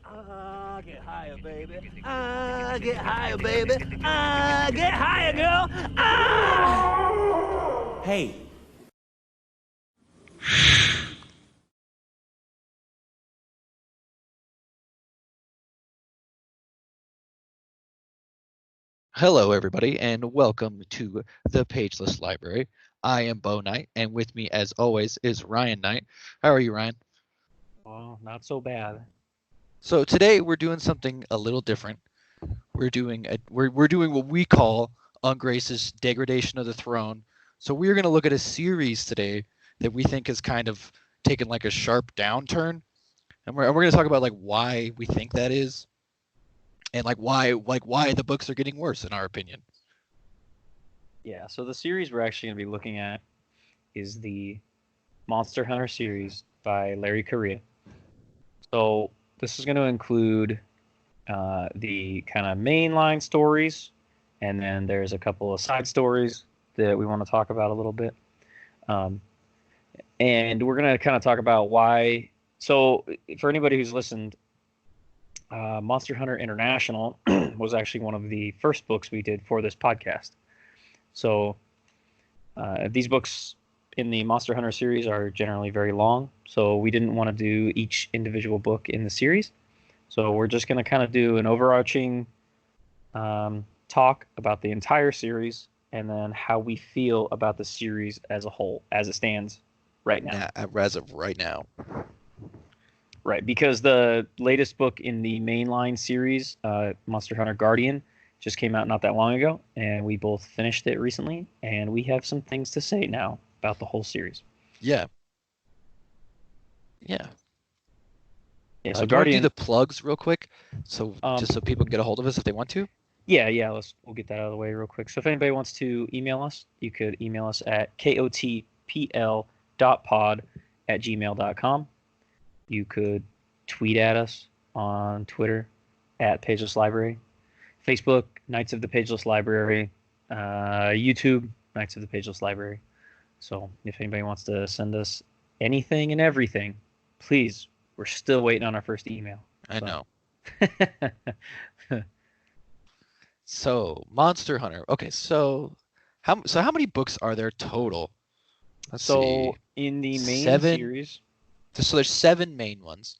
Get higher, baby. Get higher, baby. Get higher, girl. Hey. Hello, everybody, and welcome to the Pageless Library. I am Bo Knight, and with me, as always, is Ryan Knight. How are you, Ryan? Well, not so bad. So today we're doing something a little different. We're doing what we call Ungracious Degradation of the Throne. So we're going to look at a series today that we think has kind of taken like a sharp downturn, and we're going to talk about like why we think that is, and like why the books are getting worse in our opinion. Yeah, so the series we're actually going to be looking at is the Monster Hunter series by Larry Correia. So this is going to include the kind of mainline stories, and then there's a couple of side stories that we want to talk about a little bit. Um, and we're going to kind of talk about why. So for anybody who's listened, Monster Hunter International was actually one of the first books we did for this podcast. So these books in the Monster Hunter series are generally very long, so we didn't want to do each individual book in the series. So we're just going to kind of do an overarching talk about the entire series and then how we feel about the series as a whole, as it stands right now. As of right now. Right, because the latest book in the mainline series, Monster Hunter Guardian, just came out not that long ago, and we both finished it recently, and we have some things to say now about the whole series. Yeah. Yeah. Yeah, Do so you want to do Guardian. the plugs real quick, so Um, just so people can get a hold of us if they want to? yeah, we'll get that out of the way real quick. So if anybody wants to email us, you could email us at kotpl.pod@gmail.com. You could tweet at us on Twitter at Pageless Library, Facebook, Knights of the Pageless Library, YouTube, Knights of the Pageless Library. So if anybody wants to send us anything and everything, please, we're still waiting on our first email. I So. know. So Monster Hunter. Okay, so how many books are there total? Let's see. So in the main 7. series, So there's 7 main ones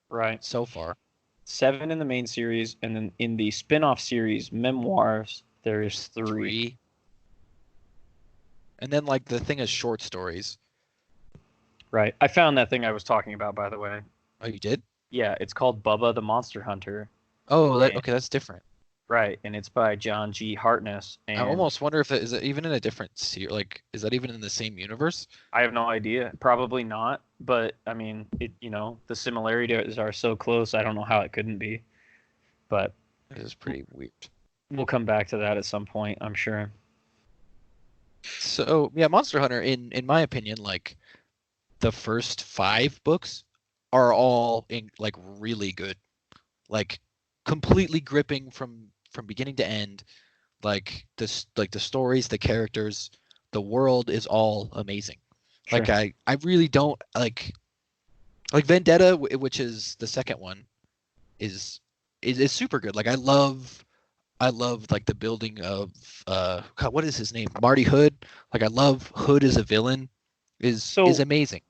right? so far. 7 in the main series, and then in the spin-off series, Memoirs, there's 3. 3. And then like the thing is short stories. Right. I found that thing I was talking about, by the way. Oh, you did? Yeah, it's called Bubba the Monster Hunter. Oh, And- okay, that's different. Right, and it's by John G. Hartness. And I almost wonder if is it even in a different series? Like, is that even in the same universe? I have no idea. Probably not, but I mean, the similarities are so close. I don't know how it couldn't be. But It is pretty weird. we'll come back to that at some point, I'm sure. So yeah, Monster Hunter, in my opinion, like the first 5 books are all like really good, like completely gripping from beginning to end. Like the stories, the characters, the world is all amazing. Sure. Like I really don't like Vendetta, which is the second one, is super good. Like I love like the building of God, what is his name? Marty Hood. Like I love Hood as a villain is amazing.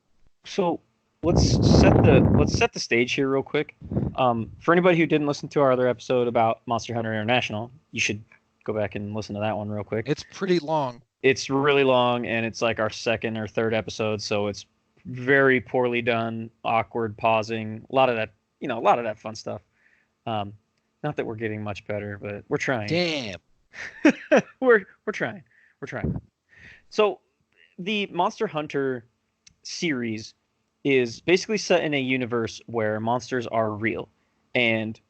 So let's set the stage here real quick. For anybody who didn't listen to our other episode about Monster Hunter International, you should go back and listen to that one real quick. It's pretty long. It's really long, and it's like our second or third episode, so it's very poorly done, awkward pausing, a lot of that fun stuff. Not that we're getting much better, but we're trying. Damn. we're trying. We're trying. So the Monster Hunter series is basically set in a universe where monsters are real, and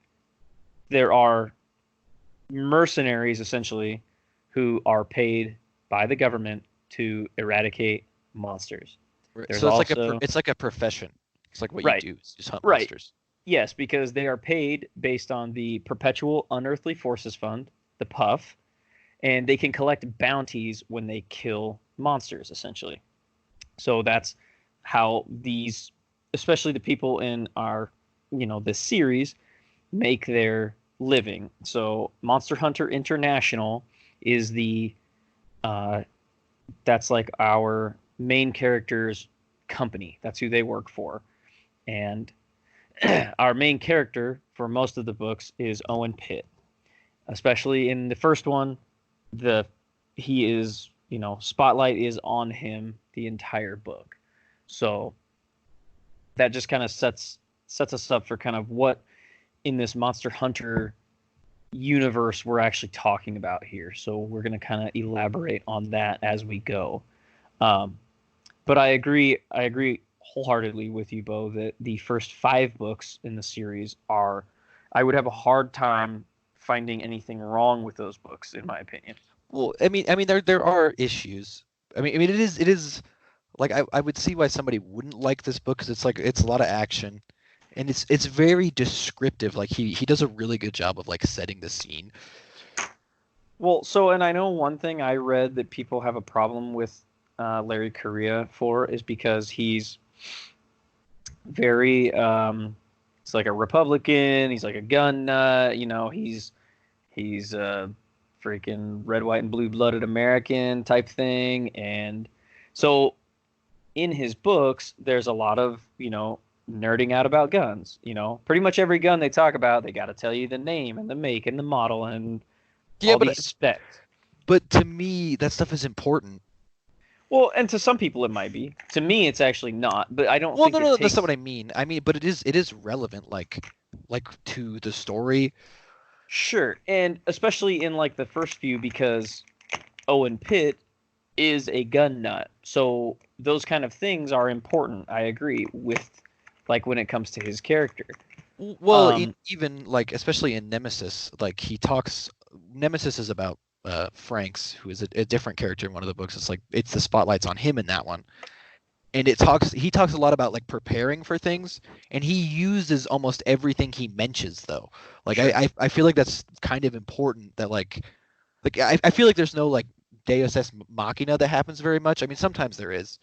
there are mercenaries essentially who are paid by the government to eradicate monsters. There's So also, it's like a profession. It's like what Right. you do is just hunt Right. monsters. Yes, because they are paid based on the Perpetual Unearthly Forces Fund, the PUF, and they can collect bounties when they kill monsters, essentially. So that's how these, especially the people in our, this series, make their living. So Monster Hunter International is the that's like our main character's company. That's who they work for. And our main character for most of the books is Owen Pitt. Especially in the first one, he is, spotlight is on him the entire book. So that just kind of sets us up for kind of what in this Monster Hunter universe we're actually talking about here. So we're going to kind of elaborate on that as we go. But I agree wholeheartedly with you, Bo, that the first 5 books in the series I would have a hard time finding anything wrong with those books, in my opinion. Well, I mean, there are issues. It is like I would see why somebody wouldn't like this book, because it's a lot of action, and it's very descriptive. Like he does a really good job of like setting the scene. Well, and I know one thing I read that people have a problem with Larry Correia for is because he's very he's like a Republican, he's like a gun nut, he's a freaking red, white, and blue-blooded American type thing. And so in his books, there's a lot of, nerding out about guns. Pretty much every gun they talk about, they got to tell you the name and the make and the model and all these specs. But to me, that stuff is important. Well, and to some people it might be. To me, it's actually not. But I don't. Well, no, that's not what I mean. But it is relevant, like to the story. Sure, and especially in like the first few, because Owen Pitt is a gun nut, so those kind of things are important. I agree with, like, when it comes to his character. Well, even like especially in Nemesis, like Nemesis is about Franks, who is a different character in one of the books. It's the spotlight's on him in that one, and he talks a lot about like preparing for things, and he uses almost everything he mentions though. Like sure. I feel like that's kind of important, that like I feel like there's no like Deus Ex Machina that happens very much. I mean, sometimes there is,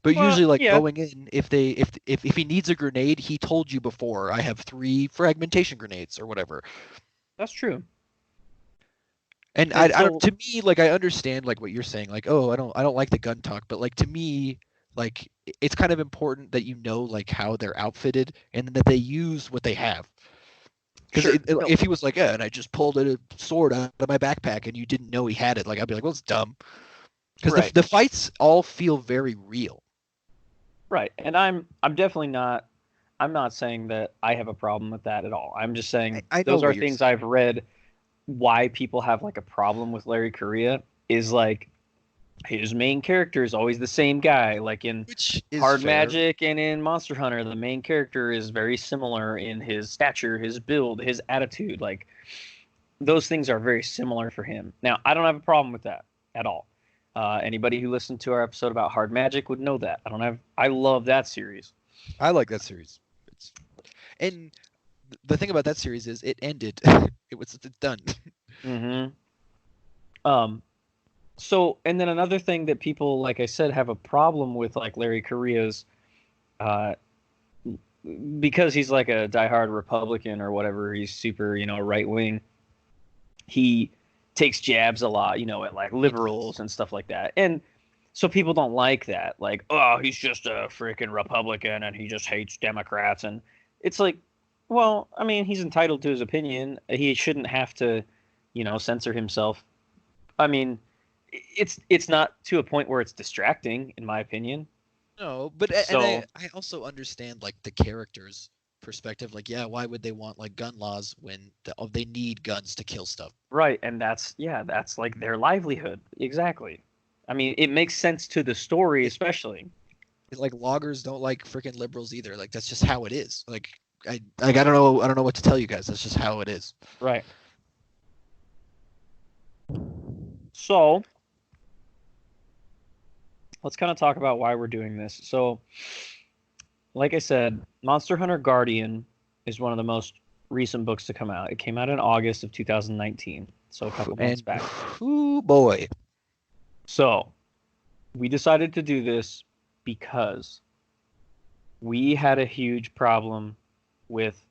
but usually like going in, if he needs a grenade, he told you before, I have 3 fragmentation grenades or whatever. That's true. And I don't, to me, like, I understand like what you're saying, like, oh, I don't like the gun talk, but like to me, like it's kind of important that like how they're outfitted and that they use what they have. Because if he was like, yeah, and I just pulled a sword out of my backpack and you didn't know he had it, like I'd be like, well, it's dumb. Because the fights all feel very real. Right, and I'm definitely not. I'm not saying that I have a problem with that at all. I'm just saying those are things I've read. Why people have like a problem with Larry Correia is like his main character is always the same guy. Like in Hard Magic and in Monster Hunter, the main character is very similar in his stature, his build, his attitude. Like those things are very similar for him. Now, I don't have a problem with that at all. Anybody who listened to our episode about Hard Magic would know that. I love that series. I like that series. And the thing about that series is it ended. It's done. Mm-hmm. So, and then another thing that people, like I said, have a problem with, like Larry Correia's, because he's like a diehard Republican or whatever, he's super, right wing. He takes jabs a lot, at like liberals and stuff like that. And so people don't like that. Like, oh, he's just a freaking Republican and he just hates Democrats. And it's like, well, I mean, he's entitled to his opinion. He shouldn't have to, censor himself. I mean, it's not to a point where it's distracting, in my opinion. No, but and I also understand like the character's perspective. Like, yeah, why would they want like gun laws when they need guns to kill stuff? Right, and that's like their livelihood. Exactly. I mean, it makes sense to the story, especially. Like loggers don't like freaking liberals either. Like that's just how it is. Like I don't know what to tell you guys. That's just how it is. Right. So let's kind of talk about why we're doing this. So, like I said, Monster Hunter Guardian is one of the most recent books to come out. It came out in August of 2019, so a couple months back. Ooh, boy. So, we decided to do this because we had a huge problem with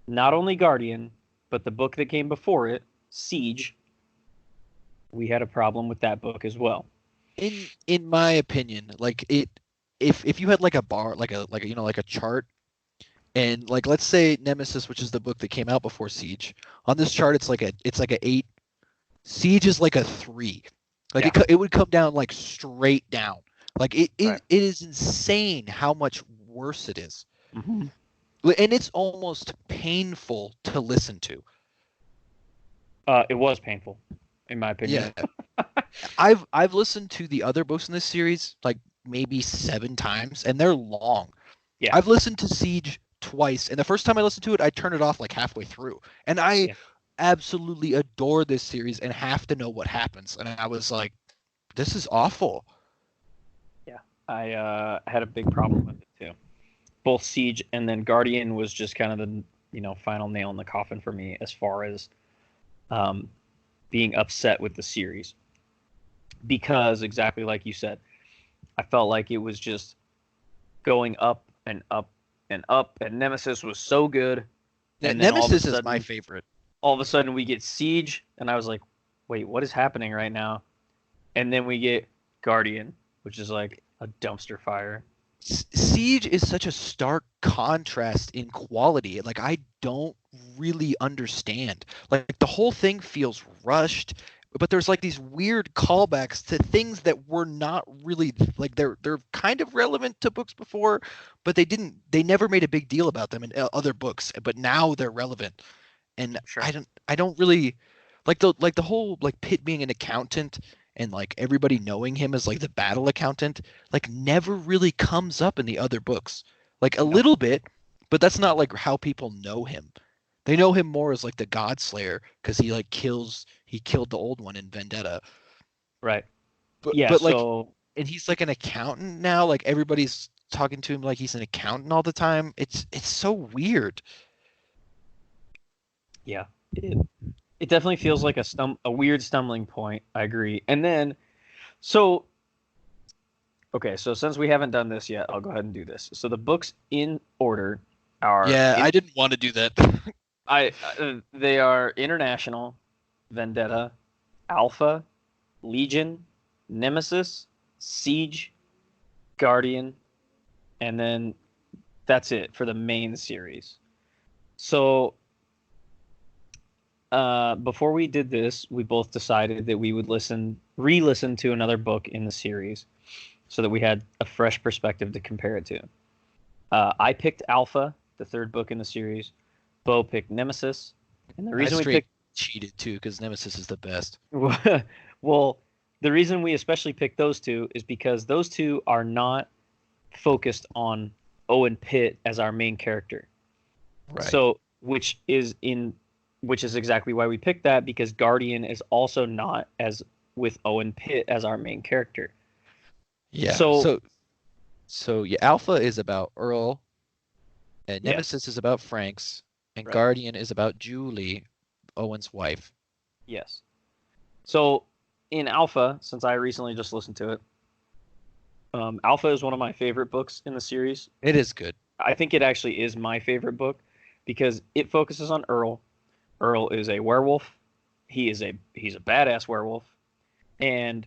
not only Guardian, but the book that came before it, Siege, we had a problem with that book as well. In my opinion, like it, if you had like a bar, like a like a chart, and like let's say Nemesis, which is the book that came out before Siege, on this chart it's like a 8. Siege is like a 3. Like Yeah. it would come down like straight down. Like Right. it is insane how much worse it is. Mm-hmm. And it's almost painful to listen to. It was painful, in my opinion. Yeah. I've listened to the other books in this series like maybe 7 times, and they're long. Yeah. I've listened to Siege twice, and the first time I listened to it, I turned it off like halfway through. And I absolutely adore this series and have to know what happens. And I was like, this is awful. Yeah. I had a big problem with it too. Both Siege and then Guardian was just kind of the final nail in the coffin for me as far as being upset with the series, because exactly like you said, I felt like it was just going up and up and up, and Nemesis was so good. And then Nemesis is my favorite. All of a sudden we get Siege, and I was like, wait, what is happening right now? And then we get Guardian, which is like a dumpster fire. Siege is such a stark contrast in quality. Like I don't really understand. Like the whole thing feels rushed, but there's like these weird callbacks to things that were not really like they're kind of relevant to books before, but they never made a big deal about them in other books, but now they're relevant. And Sure. I don't really like the whole like Pitt being an accountant and like everybody knowing him as like the battle accountant like never really comes up in the other books. Like a little bit, but that's not like how people know him. They know him more as like the God Slayer because he killed the old one in Vendetta. Right. But like, and he's like an accountant now. Like everybody's talking to him like he's an accountant all the time. It's so weird. Yeah. It definitely feels like a weird stumbling point. I agree. And then, so since we haven't done this yet, I'll go ahead and do this. So the books in order are. Yeah, I didn't want to do that. They are International, Vendetta, Alpha, Legion, Nemesis, Siege, Guardian, and then that's it for the main series. So before we did this, we both decided that we would re-listen to another book in the series so that we had a fresh perspective to compare it to. I picked Alpha, the 3rd book in the series. Bo picked Nemesis. And the reason we picked... cheated too, because Nemesis is the best. Well, the reason we especially picked those two is because those two are not focused on Owen Pitt as our main character. Right. So, which is exactly why we picked that, because Guardian is also not as with Owen Pitt as our main character. Yeah. So yeah, Alpha is about Earl, and Nemesis is about Franks, and Guardian is about Julie, Owen's wife. Yes. So in Alpha, since I recently just listened to it, Alpha is one of my favorite books in the series. It is good. I think it actually is my favorite book because it focuses on Earl. Earl is a werewolf. He's a badass werewolf. And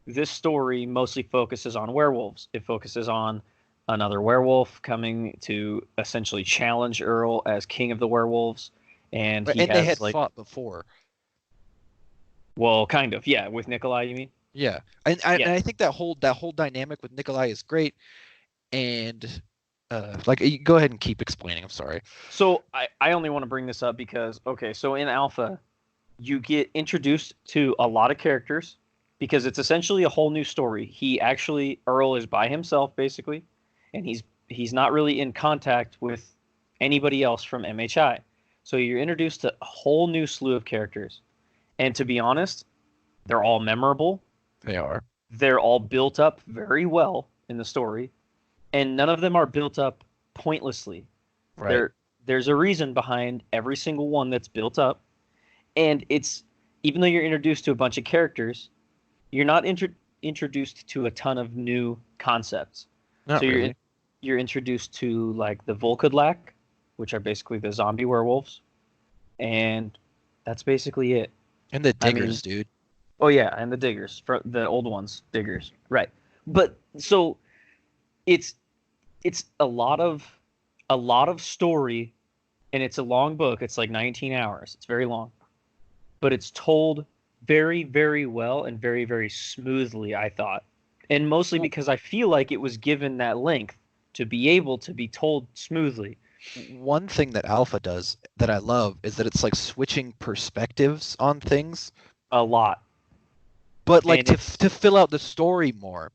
this story mostly focuses on werewolves. It focuses on another werewolf coming to essentially challenge Earl as king of the werewolves. And they had fought before. Well, kind of, yeah. With Nikolai, you mean? Yeah. And I think that whole dynamic with Nikolai is great. And go ahead and keep explaining. I'm sorry. So I only want to bring this up because, so in Alpha, you get introduced to a lot of characters because it's essentially a whole new story. Earl is by himself, basically, and he's not really in contact with anybody else from MHI. So you're introduced to a whole new slew of characters. And to be honest, they're all memorable. They are. They're all built up very well in the story. And none of them are built up pointlessly. Right. There's a reason behind every single one that's built up. And it's, even though you're introduced to a bunch of characters, you're not introduced to a ton of new concepts. Not really. You're introduced to like the Volkudlak, which are basically the zombie werewolves, and that's basically it. And the I mean, diggers, dude. oh yeah, and the diggers, the old ones, diggers, right? But so it's a lot of story, and it's a long book. It's like 19 hours. It's very long, but it's told very, very well and very, very smoothly, I thought. And mostly because I feel like it was given that length to be able to be told smoothly. One thing that Alpha does that I love is that it's like switching perspectives on things, A lot. but like And to it's to fill out the story more.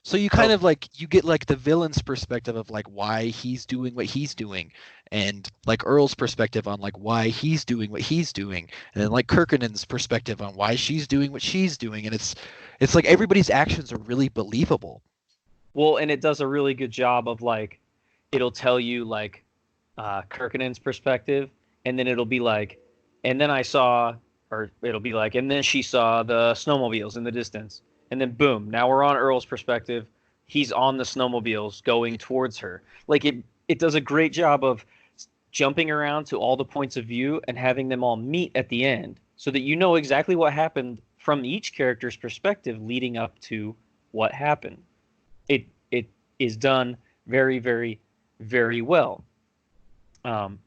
So you kind oh, of like you get like the villain's perspective of like why he's doing what he's doing, and like Earl's perspective on like why he's doing what he's doing, and then like Kirkinen's perspective on why she's doing what she's doing, and it's like everybody's actions are really believable. well, and it does a really good job of like it'll tell you like Kirkinen's perspective, and then it'll be like, and then I saw, or it'll be like, and then she saw the snowmobiles in the distance, and then boom, now we're on Earl's perspective. He's on the snowmobiles going towards her. Like it does a great job of jumping around to all the points of view and having them all meet at the end, so that you know exactly what happened from each character's perspective leading up to what happened. It is done very, very, very well. Um,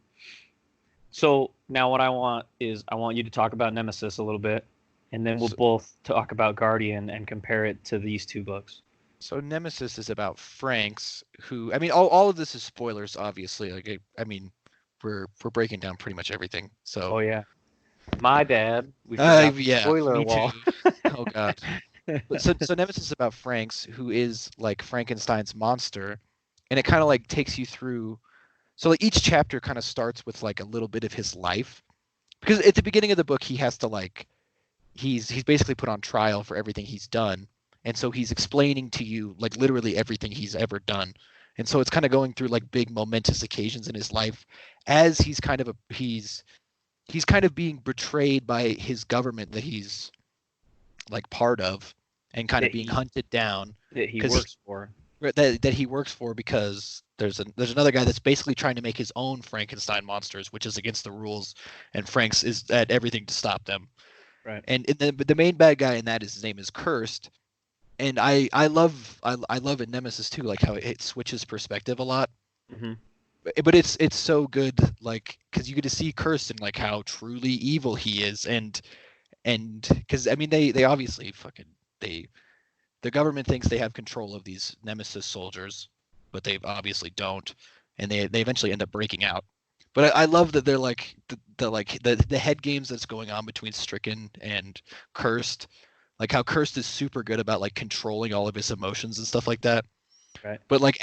so now what I want is I want you to talk about Nemesis a little bit, and then we'll So, both talk about Guardian and compare it to these two books. so Nemesis is about Franks, who I mean, all of this is spoilers, obviously. Like I mean, we're breaking down pretty much everything. So Oh yeah, my bad. We forgot the yeah, spoiler me wall. too. Oh god. But so Nemesis is about Franks, who is like Frankenstein's monster, and it kind of like takes you through. So like each chapter kind of starts with like a little bit of his life, because at the beginning of the book he has to like he's basically put on trial for everything he's done, and so he's explaining to you like literally everything he's ever done, and so it's kind of going through like big momentous occasions in his life as he's kind of being betrayed by his government that he's like part of, and kind of that being he hunted down that he because works for. that he works for, because there's another guy that's basically trying to make his own Frankenstein monsters, which is against the rules, and Franks is at everything to stop them. Right. And the main bad guy in that is his name is Cursed, and I love in Nemesis too, like how it switches perspective a lot. Hmm. But it's so good, like because you get to see Cursed and like how truly evil he is, and because I mean they obviously fucking they the government thinks they have control of these Nemesis soldiers, but they obviously don't, and they eventually end up breaking out. But I love that they're like the head games that's going on between Stricken and Cursed, like how Cursed is super good about like controlling all of his emotions and stuff like that. Right. But like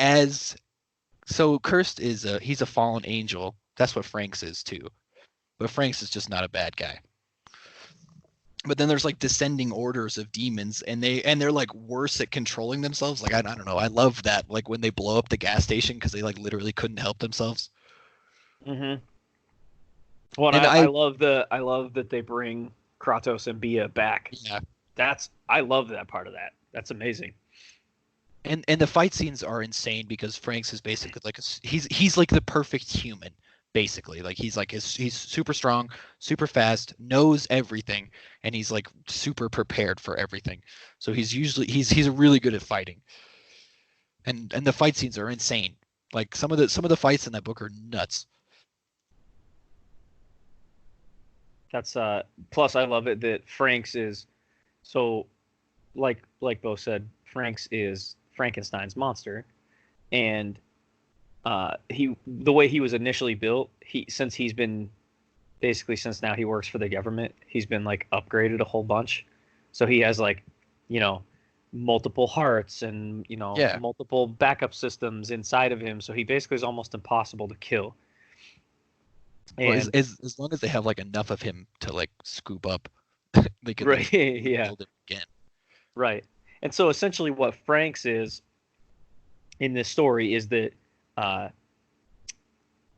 Cursed is he's a fallen angel. That's what Franks is too. But Franks is just not a bad guy. But then there's like descending orders of demons, and they're like worse at controlling themselves. Like I don't know. I love that. Like when they blow up the gas station because they like literally couldn't help themselves. Hmm. Well, and And I love that they bring Kratos and Bia back. yeah, I love that part of that. That's amazing. and the fight scenes are insane because Franks is basically like he's like the perfect human, basically. Like he's super strong, super fast, knows everything, and he's like super prepared for everything. So he's really good at fighting. And the fight scenes are insane. Like some of the fights in that book are nuts. That's plus I love it that Franks is so like Bo said, Franks is Frankenstein's monster, and he the way he was initially built, since now he works for the government, he's been like upgraded a whole bunch. So he has like, you know, multiple hearts and, you know, Yeah. multiple backup systems inside of him. So he basically is almost impossible to kill. Well, And as long as they have like enough of him to like scoop up, they could right, like yeah, build it again. right. And so essentially what Franks is in this story is that uh,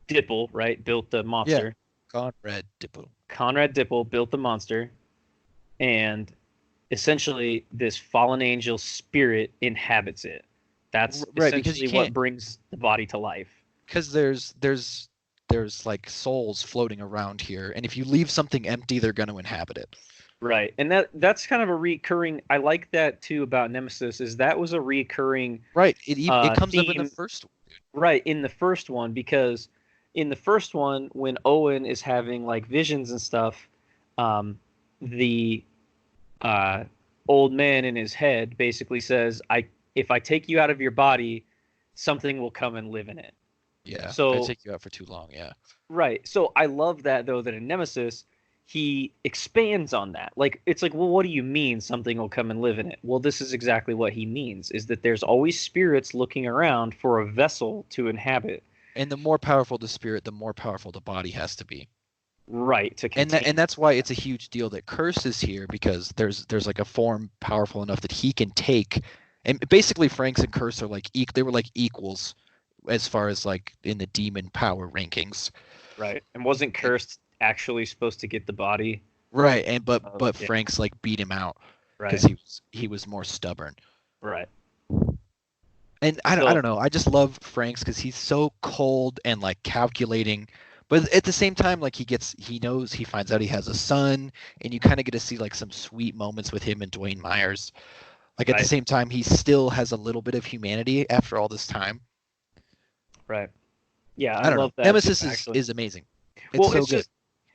Dipple, right, built the monster. Conrad Dipple. Conrad Dipple built the monster, and essentially this fallen angel spirit inhabits it. That's Right, because you essentially what can't, brings the body to life. because there's there's like souls floating around here, and if you leave something empty, they're going to inhabit it. Right. And that's kind of a recurring. I like that too about Nemesis, is that was a recurring Right. It comes up in the theme. first one. Right, in the first one, because in the first one, when Owen is having like visions and stuff, the uh, old man in his head basically says, if I take you out of your body, something will come and live in it." Yeah. So If I take you out for too long. Yeah. right. So I love that though, that in Nemesis he expands on that. Like, it's like, well, what do you mean something will come and live in it? Well, this is exactly what he means, is that there's always spirits looking around for a vessel to inhabit. And the more powerful the spirit, the more powerful the body has to be. Right, to And contain. that's why it's a huge deal that Curse is here, because there's like a form powerful enough that he can take. And basically Franks and Curse are like they were like equals as far as like in the demon power rankings. Right. And wasn't Cursed actually supposed to get the body? Right, and but Yeah. Franks like beat him out Right. because he was more stubborn. Right. And I don't know. I just love Franks because he's so cold and like calculating, but at the same time, like he finds out he has a son, and you kind of get to see like some sweet moments with him and Dwayne Myers. Like at the Right. same time, he still has a little bit of humanity after all this time. Right. Yeah, I don't love know. that. Nemesis too, actually. is amazing. It's Well, so it's good. just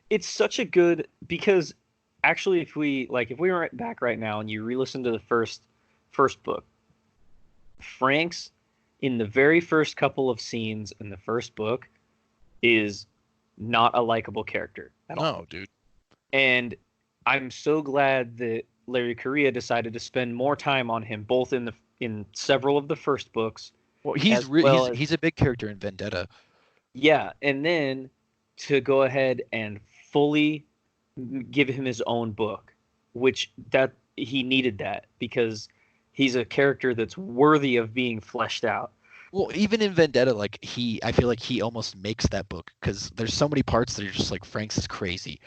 it's such a good, because actually if we went back right now and you re-listen to the first book, Frank's in the very first couple of scenes in the first book is not a likable character at all. No, dude. And I'm so glad that Larry Correia decided to spend more time on him, both in several of the first books. Well, he's a big character in Vendetta. Yeah, and then to go ahead and fully give him his own book, which that he needed that, because he's a character that's worthy of being fleshed out. Well, even in Vendetta, like I feel like he almost makes that book because there's so many parts that are just like Franks is crazy.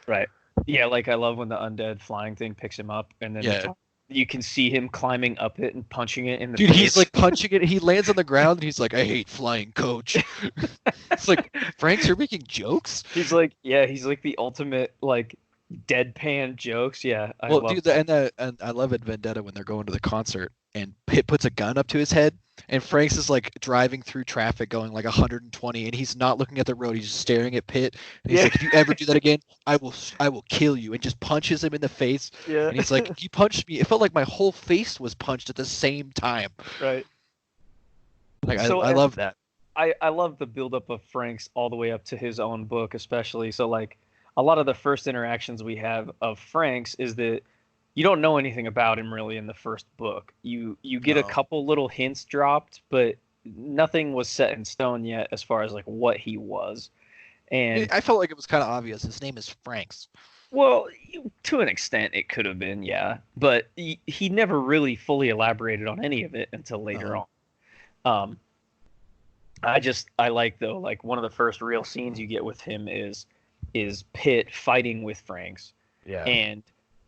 Right. Yeah, like I love when the undead flying thing picks him up, and then you can see him climbing up it and punching it in the Dude, face. he's like punching it. He lands on the ground and he's like, "I hate flying, coach." It's like, Franks, you're making jokes? He's like the ultimate like deadpan jokes. Yeah. And I love it Vendetta when they're going to the concert and Pitt puts a gun up to his head and Franks is like driving through traffic going like 120 and he's not looking at the road. He's just staring at Pitt. And he's like, "If you ever do that again, I will kill you," and just punches him in the face. Yeah. And he's like, "You punched me. It felt like my whole face was punched at the same time." Right. Like So, I love that. I love the buildup of Frank's all the way up to his own book, especially. So like a lot of the first interactions we have of Frank's is that you don't know anything about him really in the first book. You get a No. couple little hints dropped, but nothing was set in stone yet as far as like what he was. And I felt like it was kind of obvious. His name is Franks. well, to an extent it could have been, yeah, but he never really fully elaborated on any of it until later on. I like though, like one of the first real scenes you get with him is Pitt fighting with Franks. Yeah. And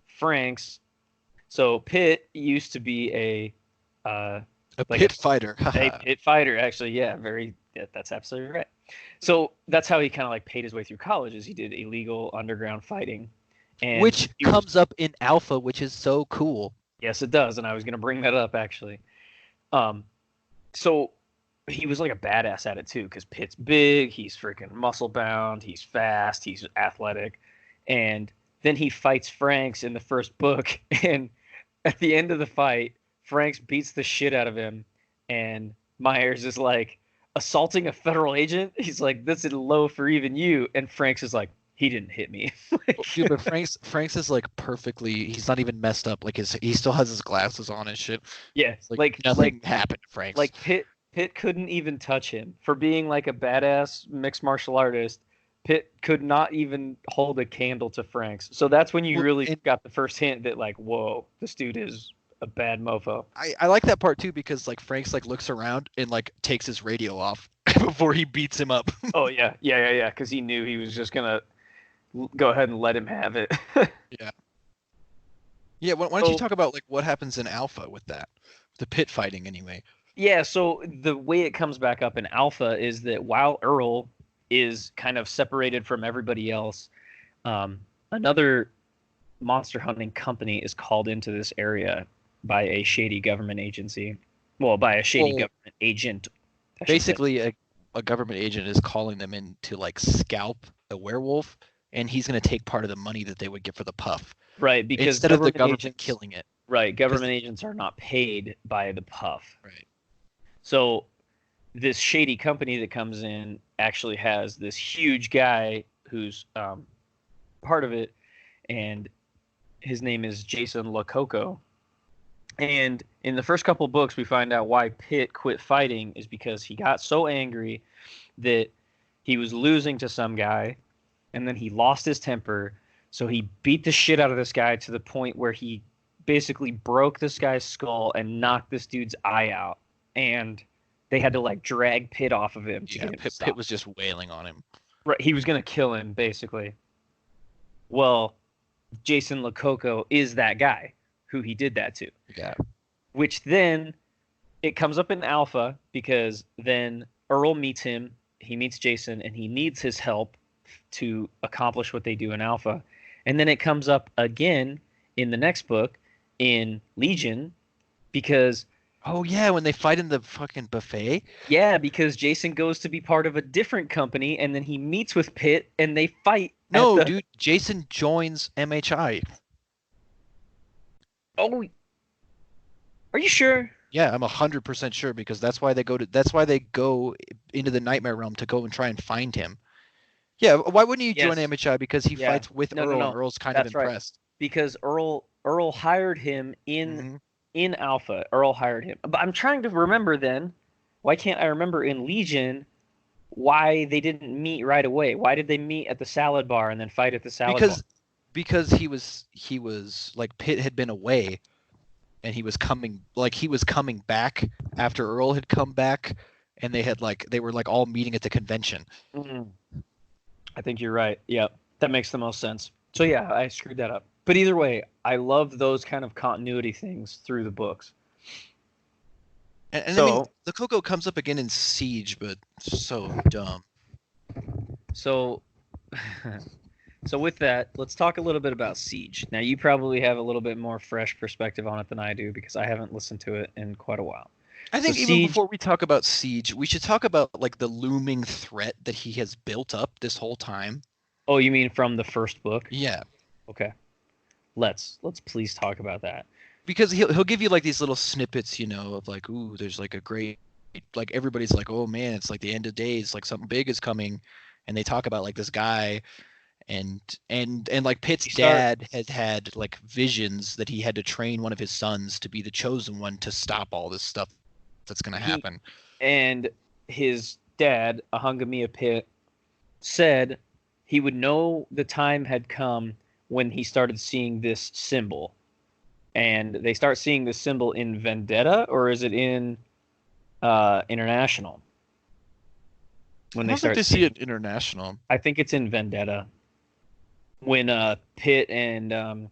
Franks, so Pitt used to be a Pit fighter. a pit fighter, actually. Yeah, that's absolutely right. So that's how he kind of like paid his way through college, is he did illegal underground fighting. And Which comes up in Alpha, which is so cool. Yes, it does, and I was going to bring that up actually. So he was like a badass at it too, because Pitt's big, he's freaking muscle bound, he's fast, he's athletic, and then he fights Franks in the first book, and at the end of the fight, Franks beats the shit out of him, and Myers is like, "Assaulting a federal agent?" He's like, "This is low for even you," and Franks is like, "He didn't hit me." Dude, but Franks is like perfectly. He's not even messed up. Like he still has his glasses on and shit. Yeah, Like nothing happened to Franks. Like Pitt couldn't even touch him for being like a badass mixed martial artist. Pitt could not even hold a candle to Franks. So that's when you really got the first hint that like, whoa, this dude is a bad mofo. I like that part too, because like Franks like looks around and like takes his radio off before he beats him up. Oh yeah, because he knew he was just gonna go ahead and let him have it. Yeah. Why don't you talk about like what happens in Alpha with that, the pit fighting anyway? Yeah, so the way it comes back up in Alpha is that while Earl is kind of separated from everybody else. Another monster hunting company is called into this area by a shady government agency. Well, by a shady Well, government agent. I should say. Basically, a government agent is calling them in to like scalp a werewolf, and he's going to take part of the money that they would get for the puff Right, because instead of the government government agents, killing it. right, government agents are not paid by the puff. Right. So this shady company that comes in actually has this huge guy who's part of it, and his name is Jason Lococo. And in the first couple books, we find out why Pitt quit fighting is because he got so angry that he was losing to some guy, and then he lost his temper. So he beat the shit out of this guy to the point where he basically broke this guy's skull and knocked this dude's eye out. And they had to like drag Pitt off of him to get him to stop. Pitt was just wailing on him. Right, he was gonna kill him basically. Well, Jason Lococo is that guy who he did that to. Yeah. Which then it comes up in Alpha because then Earl meets him, he meets Jason, and he needs his help to accomplish what they do in Alpha. And then it comes up again in the next book in Legion because Oh yeah, when they fight in the fucking buffet. because Jason goes to be part of a different company and then he meets with Pitt and they fight. No, dude, Jason joins MHI. Oh, are you sure? Yeah, I'm 100% sure because that's why they go into the nightmare realm to go and try and find him. Yeah, why wouldn't you join Yes. MHI? Because he Yeah. fights with Earl, and Earl's kind of That's right. impressed. Because Earl hired him Mhm. in Alpha. Earl hired him. But I'm trying to remember then. Why can't I remember in Legion why they didn't meet right away? Why did they meet at the salad bar and then fight at the salad bar? Because he was like Pitt had been away, and he was coming back after Earl had come back, and they were like all meeting at the convention. Mm. I think you're right. Yeah, that makes the most sense. So yeah, I screwed that up. But either way, I love those kind of continuity things through the books. And So- I mean, the Coco comes up again in Siege, but so dumb. So so with that, let's talk a little bit about Siege. Now you probably have a little bit more fresh perspective on it than I do because I haven't listened to it in quite a while. I think So even Siege- before we talk about Siege, we should talk about like the looming threat that he has built up this whole time. Oh, you mean from the first book? Yeah, Okay. Let's please talk about that. because he'll give you like these little snippets, of like, ooh, there's like a great, like everybody's like, oh man, it's like the end of days, like something big is coming, and they talk about like this guy, and like Pitt's dad had had like visions that he had to train one of his sons to be the chosen one to stop all this stuff that's gonna happen. And his dad, Ahungamia Pitt, said he would know the time had come when he started seeing this symbol. And they start seeing this symbol in Vendetta, or is it in International? When I don't think they see seeing- it international. I think it's in Vendetta. When Pitt and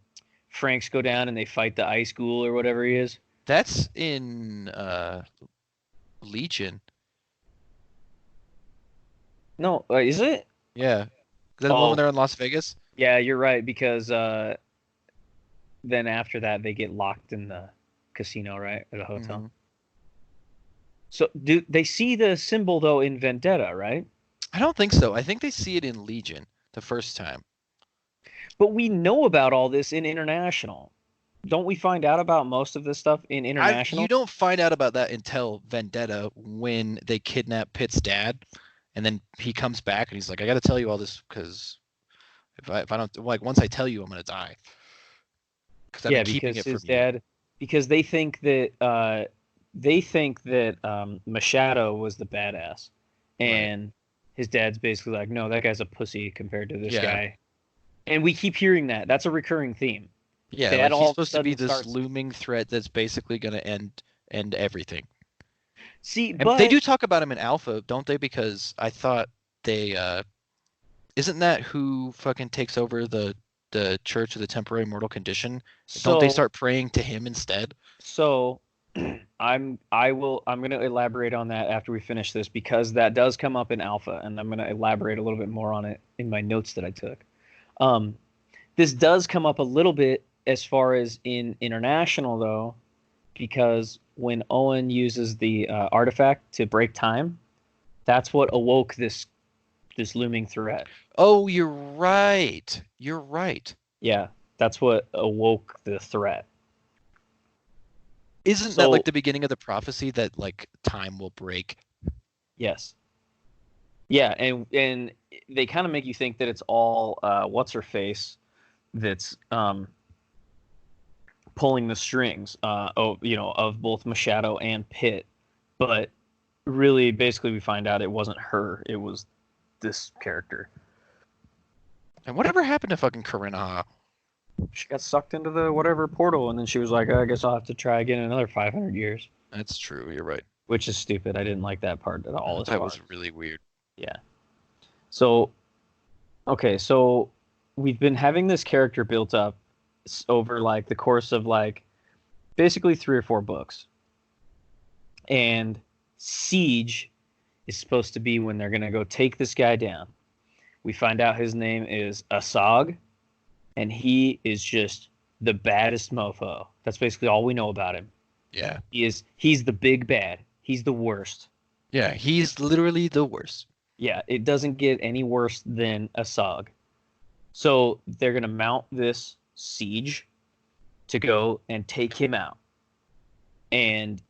Franks go down and they fight the ice ghoul or whatever he is. That's in Legion. No, is it? Yeah. Is that the one when they're in Las Vegas? Yeah, you're right, because then after that they get locked in the casino, right? At a hotel. Mhm. So do they see the symbol though in Vendetta, right? I don't think so. I think they see it in Legion the first time. But we know about all this in International. Don't we find out about most of this stuff in International? You don't find out about that until Vendetta when they kidnap Pitt's dad, and then he comes back and he's like, "I got to tell you all this because if I don't like once I tell you, I'm gonna die." Because I've been keeping because it his from you. dad, because they think that Machado was the badass, and his dad's basically like, no, that guy's a pussy compared to this Yeah. guy, and we keep hearing that. That's a recurring theme. Yeah, Dad like all he's of a supposed to be sudden this starts- looming threat that's basically gonna end everything. See, And but they do talk about him in Alpha, don't they? Because I thought they isn't that who fucking takes over the Church of the Temporary Mortal Condition? Don't they start praying to him instead? So I'm gonna elaborate on that after we finish this because that does come up in alpha, and I'm gonna elaborate a little bit more on it in my notes that I took. Um, this does come up a little bit as far as in international though, because when Owen uses the artifact to break time, that's what awoke this looming threat. Oh, you're right. You're right. Yeah, that's what awoke the threat. Isn't that So like the beginning of the prophecy that like time will break? yes, yeah, and they kind of make you think that it's all what's her face that's pulling the strings, of both Machado and Pitt, but really, basically, we find out it wasn't her; it was this character. And whatever happened to fucking Corinna? She got sucked into the whatever portal, and then she was like, "I guess I'll have to try again in another 500 years," That's true. You're right. which is stupid. I didn't like that part at all. That was really weird. Yeah. So, okay, so we've been having this character built up over like the course of like basically 3 or 4 books. And Siege is supposed to be when they're going to go take this guy down. We find out his name is Asag, and he is just the baddest mofo. That's basically all we know about him. Yeah. He's the big bad. He's the worst. Yeah, he's literally the worst. Yeah, it doesn't get any worse than Asag. So they're going to mount this siege to go and take him out. And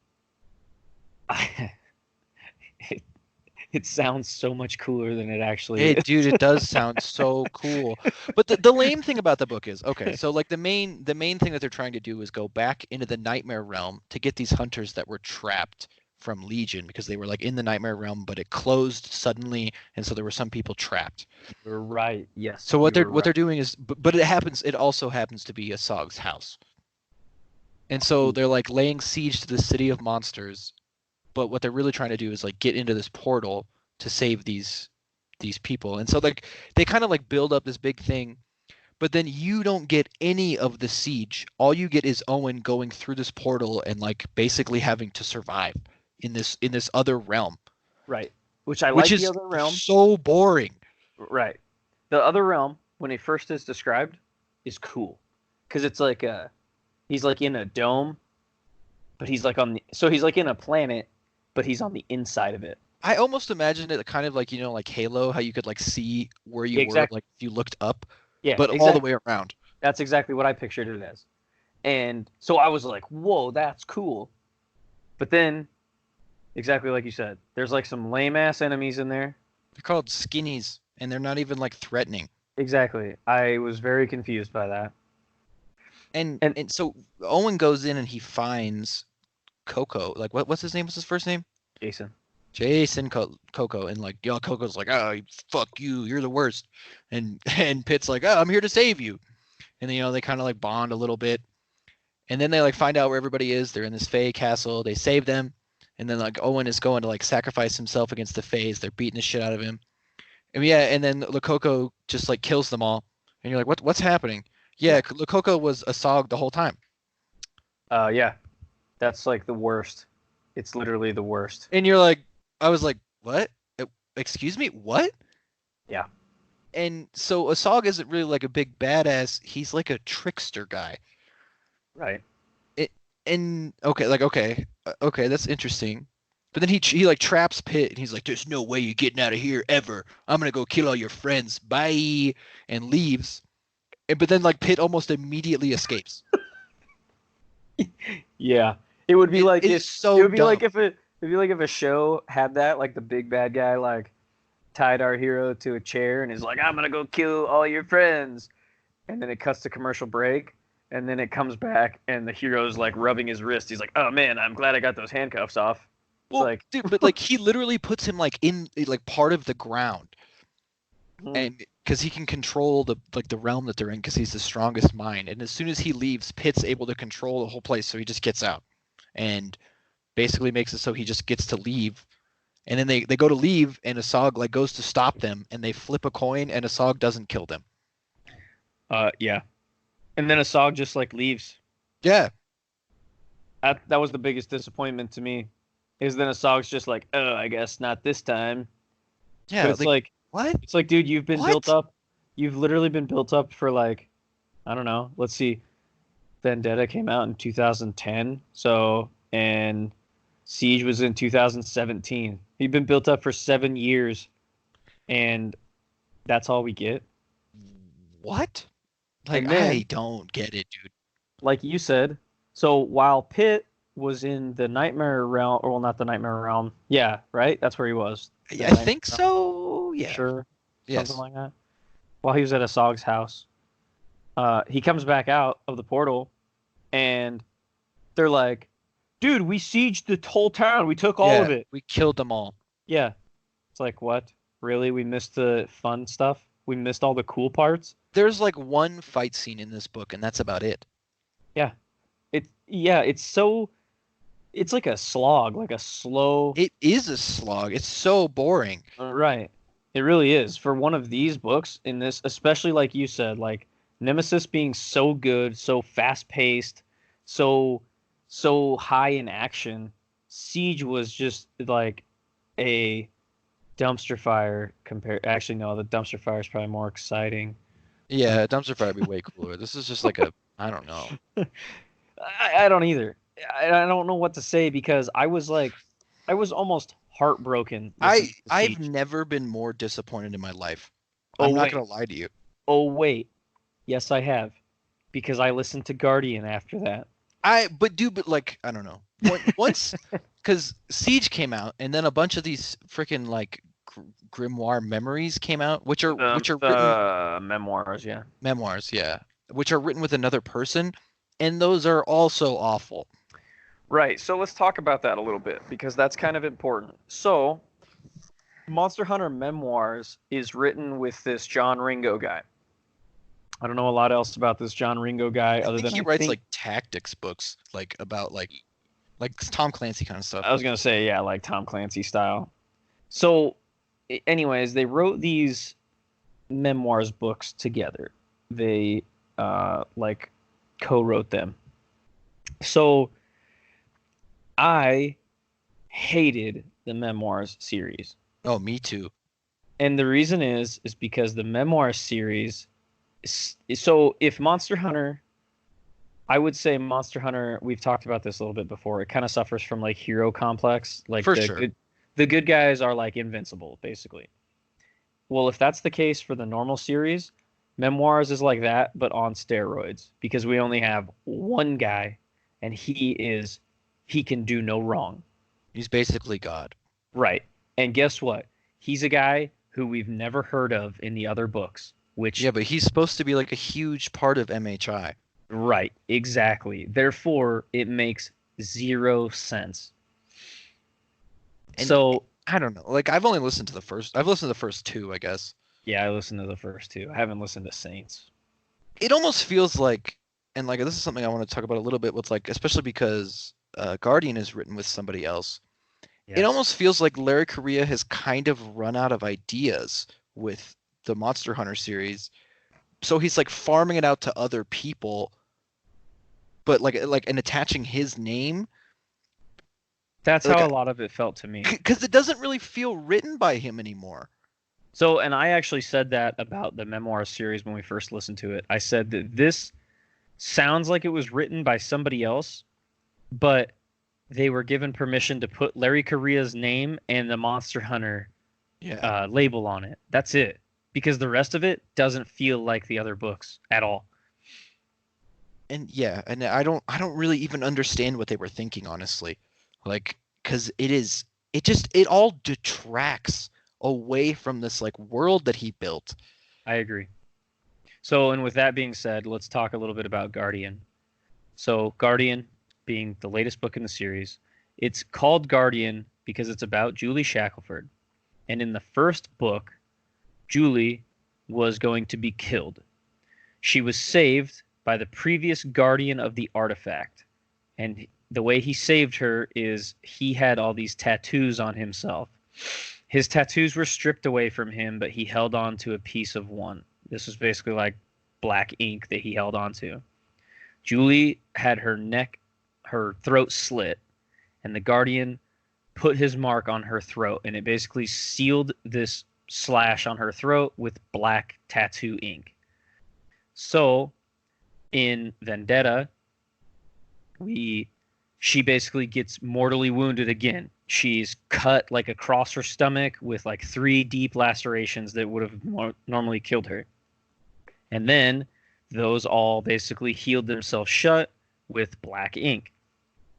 it sounds so much cooler than it actually is. Dude, it does sound so cool. But the lame thing about the book is, okay, so like the main thing that they're trying to do is go back into the Nightmare Realm to get these hunters that were trapped from Legion because they were like in the Nightmare Realm, but it closed suddenly, and so there were some people trapped. You're right. Yes. So what they're doing is, but it also happens to be Asag's house, and so they're like laying siege to the city of monsters. But what they're really trying to do is like get into this portal to save these people. And so like they kind of like build up this big thing, but then you don't get any of the siege. All you get is Owen going through this portal and like basically having to survive in this other realm. Right. Which I like is the other realm. So boring. Right. The other realm, when it first is described, is cool. Because it's like he's like in a dome, but he's like he's like in a planet, but he's on the inside of it. I almost imagined it kind of like, like Halo, how you could like see where you were, like if you looked up, but all the way around. That's exactly what I pictured it as. And so I was like, whoa, that's cool. But then, exactly like you said, there's like some lame ass enemies in there. They're called skinnies, and they're not even like threatening. Exactly. I was very confused by that. And so Owen goes in and he finds Coco. Like what's his name? What's his first name? Jason Coco, and like Coco's like, oh fuck you, you're the worst, and Pitt's like, oh, I'm here to save you, and then they kind of like bond a little bit, and then they like find out where everybody is. They're in this Fae castle. They save them, and then like Owen is going to like sacrifice himself against the Faes. They're beating the shit out of him, and then Coco just like kills them all, and you're like, what's happening? Yeah, Coco was Asag the whole time. Yeah, that's like the worst. It's literally the worst. And you're like, I was like, what? Excuse me, what? Yeah. And so Asag isn't really like a big badass. He's like a trickster guy. Right. Okay, that's interesting. But then he like traps Pitt, and he's like, there's no way you're getting out of here ever. I'm gonna go kill all your friends. Bye, and leaves. But then like Pitt almost immediately escapes. Yeah. It would be like if a show had that, like the big bad guy like tied our hero to a chair and is like, I'm gonna go kill all your friends, and then it cuts to commercial break, and then it comes back and the hero's like rubbing his wrist. He's like, oh man, I'm glad I got those handcuffs off. Well, like, dude, but like he literally puts him like in like part of the ground, and because he can control the realm that they're in, because he's the strongest mind. And as soon as he leaves, Pitt's able to control the whole place, so he just gets out and basically makes it so he just gets to leave. And then they go to leave, and Asag like goes to stop them, and they flip a coin, and Asag doesn't kill them. Yeah. And then Asag just like leaves. Yeah. That was the biggest disappointment to me. Is then Asog's just like, oh, I guess not this time. Yeah, But it's like, what? it's like, dude, you've been What? built up. You've literally been built up for like, I don't know. Let's see. Vendetta came out in 2010. So, and Siege was in 2017. You've been built up for 7 years, and that's all we get. What? Like, And then, I don't get it, dude. like you said, so while Pitt was in the Nightmare Realm, or well, not the Nightmare Realm. Yeah, right? That's where he was. The I Nightmare think Realm. so. Yeah. Sure. Yes. Something like that. While he was at Asog's house, he comes back out of the portal, and they're like, dude, we sieged the whole town. We took all of Yeah, it. we killed them all. Yeah. It's like, what? Really? We missed the fun stuff? We missed all the cool parts? There's like one fight scene in this book, and that's about it. It's like a slog, like a slow. It is a slog. It's so boring. Right. It really is. For one of these books in this, especially like you said, like Nemesis being so good, so fast paced, so high in action, Siege was just like a dumpster fire compared. Actually, no, the dumpster fire is probably more exciting. Yeah, dumpster fire would be way cooler. This is just like a, I don't know. I don't either. I don't know what to say because I was almost heartbroken. listening to I've Siege. never been more disappointed in my life. Oh, I'm not wait. gonna lie to you. Oh wait, yes I have, because I listened to Guardian after that. But like, I don't know. Once, because Siege came out, and then a bunch of these freaking like grimoire memories came out, which are written memoirs, yeah. memoirs, yeah, which are written with another person, and those are also awful. Right. So let's talk about that a little bit because that's kind of important. So, Monster Hunter Memoirs is written with this John Ringo guy. I don't know a lot else about this John Ringo guy I other think than he writes like tactics books, like about like Tom Clancy kind of stuff. I was gonna say, yeah, like Tom Clancy style. So, anyways, they wrote these memoirs books together. They like co-wrote them. So I hated the memoirs series, Oh, me too. and the reason is because the memoir series. So if Monster Hunter, I would say Monster Hunter. We've talked about this a little bit before. It kind of suffers from like hero complex. Like For sure. The good guys are like invincible, basically. Well, if that's the case for the normal series, Memoirs is like that, but on steroids because we only have one guy, and he can do no wrong. He's basically God. Right. And guess what? He's a guy who we've never heard of in the other books, which Yeah, but he's supposed to be like a huge part of MHI. right, exactly. Therefore, it makes zero sense. And So, I don't know. Like I've listened to the first two, I guess. yeah, I listened to the first two. I haven't listened to Saints. It almost feels like, and like this is something I want to talk about a little bit with, like especially because Guardian is written with somebody else. It Yes. almost feels like Larry Correia has kind of run out of ideas with the Monster Hunter series, so he's like farming it out to other people, but like and attaching his name That's like how a lot of it felt to me. because it doesn't really feel written by him anymore. So, and I actually said that about the memoir series when we first listened to it. I said that this sounds like it was written by somebody else, but they were given permission to put Larry Correia's name and the Monster Hunter Yeah. label on it. That's it. Because the rest of it doesn't feel like the other books at all. And yeah, and I don't really even understand what they were thinking, honestly. Like, because it all detracts away from this like world that he built. I agree. So, and with that being said, let's talk a little bit about Guardian. So, Guardian being the latest book in the series, it's called Guardian because it's about Julie Shackelford. And in the first book, Julie was going to be killed. She was saved by the previous guardian of the artifact. And the way he saved her is he had all these tattoos on himself. His tattoos were stripped away from him, but he held on to a piece of one. This was basically like black ink that he held on to. Julie had her neck her throat slit, and the Guardian put his mark on her throat, and it basically sealed this slash on her throat with black tattoo ink. So in Vendetta, she basically gets mortally wounded again. She's cut like across her stomach with like 3 deep lacerations that would have normally killed her. And then those all basically healed themselves shut with black ink.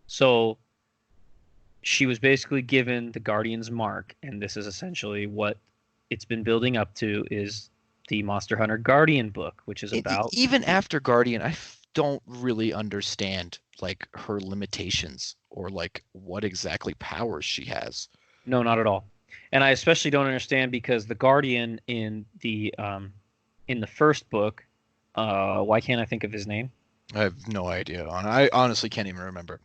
So she was basically given the Guardian's mark, and this is essentially what it's been building up to, is the Monster Hunter Guardian book, which is about... Even after Guardian, don't really understand like her limitations or like what exactly powers she has. No, not at all. And I especially don't understand because the Guardian in the first book, why can't I think of his name? I have no idea. I honestly can't even remember.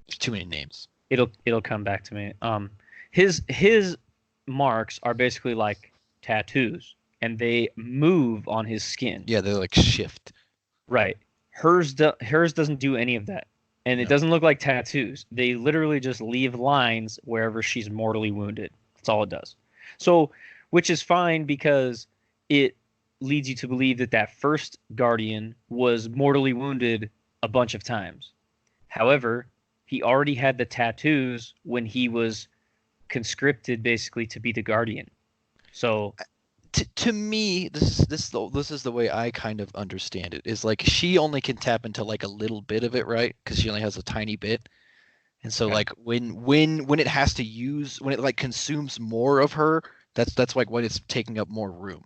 There's too many names. It'll come back to me. His marks are basically like tattoos, and they move on his skin. Yeah, they like shift. Right. Hers doesn't do any of that, and it doesn't look like tattoos. They literally just leave lines wherever she's mortally wounded. That's all it does. So, which is fine because it leads you to believe that first Guardian was mortally wounded a bunch of times. However, he already had the tattoos when he was conscripted basically to be the Guardian. So to me, this is the way I kind of understand it. Is like she only can tap into like a little bit of it, right? Because she only has a tiny bit. And so like when it has to use, when it like consumes more of her, that's like when it's taking up more room.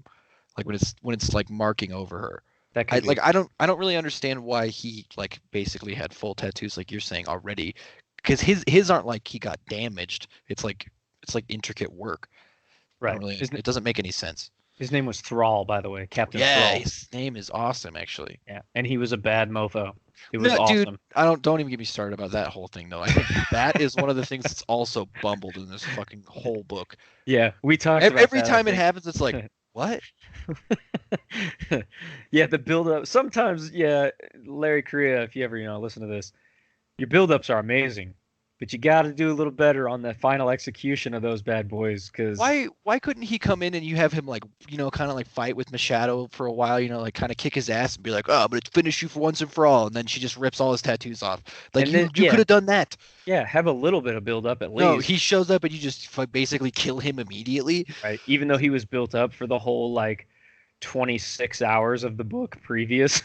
Like when it's like marking over her. That could be. I don't really understand why he like basically had full tattoos like you're saying already, because his aren't like he got damaged. It's like intricate work. Right. It doesn't make any sense. His name was Thrall, by the way, Captain Yeah, Thrall. his name is awesome actually. Yeah, and he was a bad mofo. It was Dude, awesome. don't even get me started about that whole thing though. I think that is one of the things that's also bumbled in this fucking whole book. Yeah, we talked about every that, time it happens. It's like what? Yeah, the build up. Sometimes, yeah, Larry Correia, if you ever listen to this, your build-ups are amazing, but you got to do a little better on the final execution of those bad boys. Because why couldn't he come in and you have him like kind of like fight with Machado for a while, like kind of kick his ass and be like, oh, but it's finish you for once and for all, and then she just rips all his tattoos off. Like you could have done that. Yeah, have a little bit of build-up at least. No, he shows up and you just basically kill him immediately. Right, even though he was built up for the whole like 26 hours of the book previous.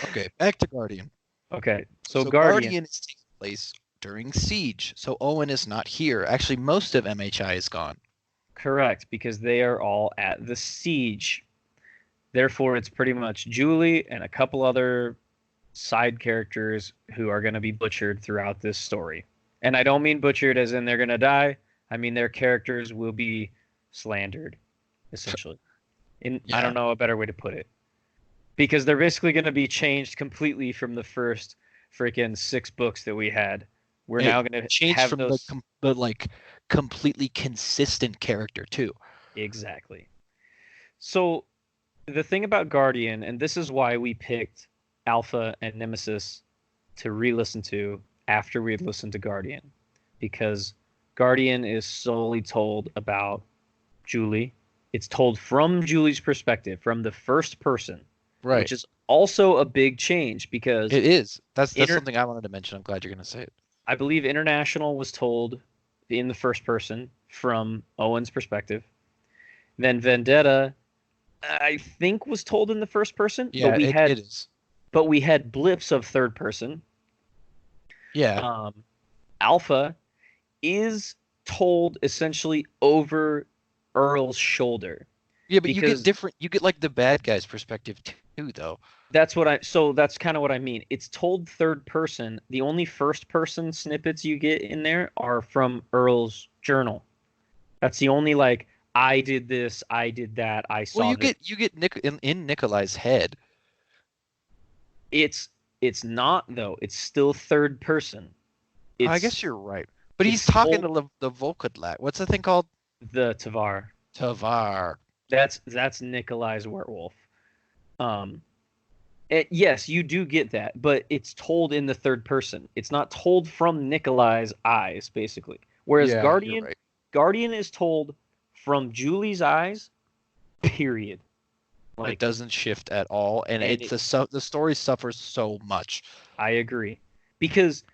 Okay, back to Guardian. Okay, so Guardian is taking place during Siege, so Owen is not here. Actually, most of MHI is gone. Correct, because they are all at the Siege. Therefore, it's pretty much Julie and a couple other side characters who are going to be butchered throughout this story. And I don't mean butchered as in they're going to die. I mean their characters will be slandered, essentially. I don't know a better way to put it. Because they're basically going to be changed completely from the first freaking 6 books that we had. We're now going to change have from those... the like completely consistent character too. Exactly. So the thing about Guardian, and this is why we picked Alpha and Nemesis to re-listen to after we had listened to Guardian, because Guardian is solely told about Julie. It's told from Julie's perspective, from the first person, right? Which is also a big change because it is. That's something I wanted to mention. I'm glad you're going to say it. I believe International was told in the first person from Owen's perspective. Then Vendetta, I think, was told in the first person. Yeah, but it is. But we had blips of third person. Yeah. Alpha is told essentially over Earl's shoulder. Yeah, but you get different. You get like the bad guy's perspective too, though. That's kind of what I mean. It's told third person. The only first person snippets you get in there are from Earl's journal. That's the only like, I did this, I did that, I saw. Well, you get Nick in Nikolai's head. It's not though. It's still third person. I guess you're right. But he's talking to the Volkadlat. What's the thing called? The Tavar. Tavar. That's Nikolai's werewolf. Yes, you do get that, but it's told in the third person. It's not told from Nikolai's eyes, basically. Whereas Yeah, you're right. Guardian is told from Julie's eyes, period. It Like, doesn't shift at all, and and it's the story suffers so much. I agree. Because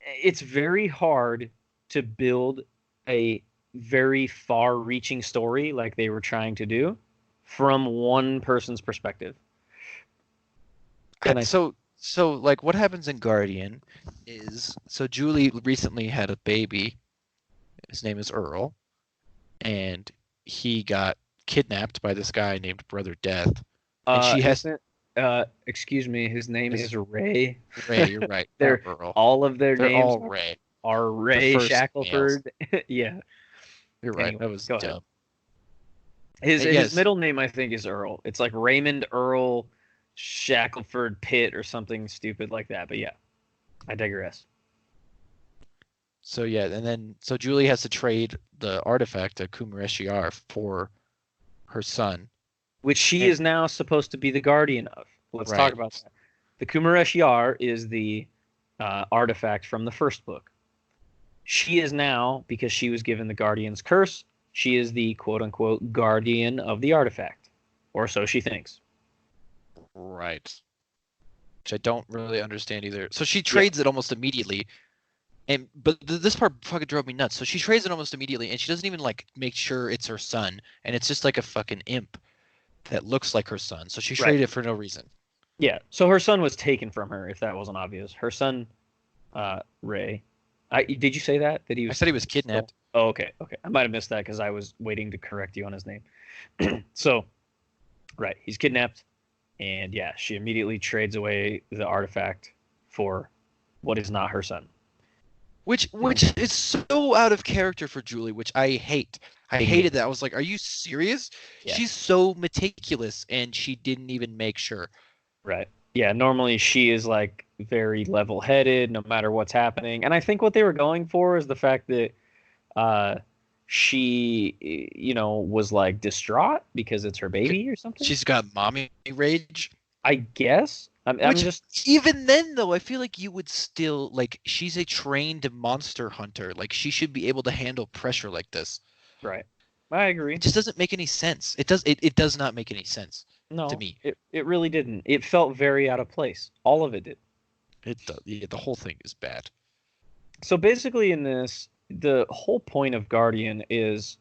it's very hard to build a very far-reaching story like they were trying to do from one person's perspective. And So like what happens in Guardian is so Julie recently had a baby. His name is Earl, and he got kidnapped by this guy named Brother Death. And she has excuse me, his name His- is Ray. Ray, you're right. They're not Earl. all of their They're names all Ray. are Ray first Shackelford. Yeah. You're right. Anyway, That was go ahead. dumb. His Yes. middle name I think is Earl. It's like Raymond Earl Shackelford Pitt or something stupid like that. But yeah, I digress. So yeah, and then so Julie has to trade the artifact to Kumareshiar for her son. Which she And- is now supposed to be the guardian of. Let's Right. talk about that. The Kumareshiar is the artifact from the first book. She is now, because she was given the guardian's curse, she is the quote-unquote guardian of the artifact. Or so she thinks. Right. Which I don't really understand either. So she trades it almost immediately. But this part fucking drove me nuts. So she trades it almost immediately, and she doesn't even like make sure it's her son, and it's just like a fucking imp that looks like her son. So she traded it for no reason. Yeah, so her son was taken from her, if that wasn't obvious. Her son, Ray. Did you say that? That he I was? said he was kidnapped. Oh, okay. I might have missed that because I was waiting to correct you on his name. So, right, he's kidnapped, and yeah, she immediately trades away the artifact for what is not her son. Which is so out of character for Julie, which I hate. I hated that. I was like, are you serious? Yeah. She's so meticulous, and she didn't even make sure. Right. Yeah, normally she is like very level-headed no matter what's happening. And I think what they were going for is the fact that she, was like distraught because it's her baby or something. She's got mommy rage. I guess. I'm Which, just even then, though, I feel like you would still like. She's a trained monster hunter. Like she should be able to handle pressure like this. right. I agree. It just doesn't make any sense. It does. It does not make any sense No, to me. It really didn't. It felt very out of place. All of it did. It does. Yeah, the whole thing is bad. So basically, in this, the whole point of Guardian is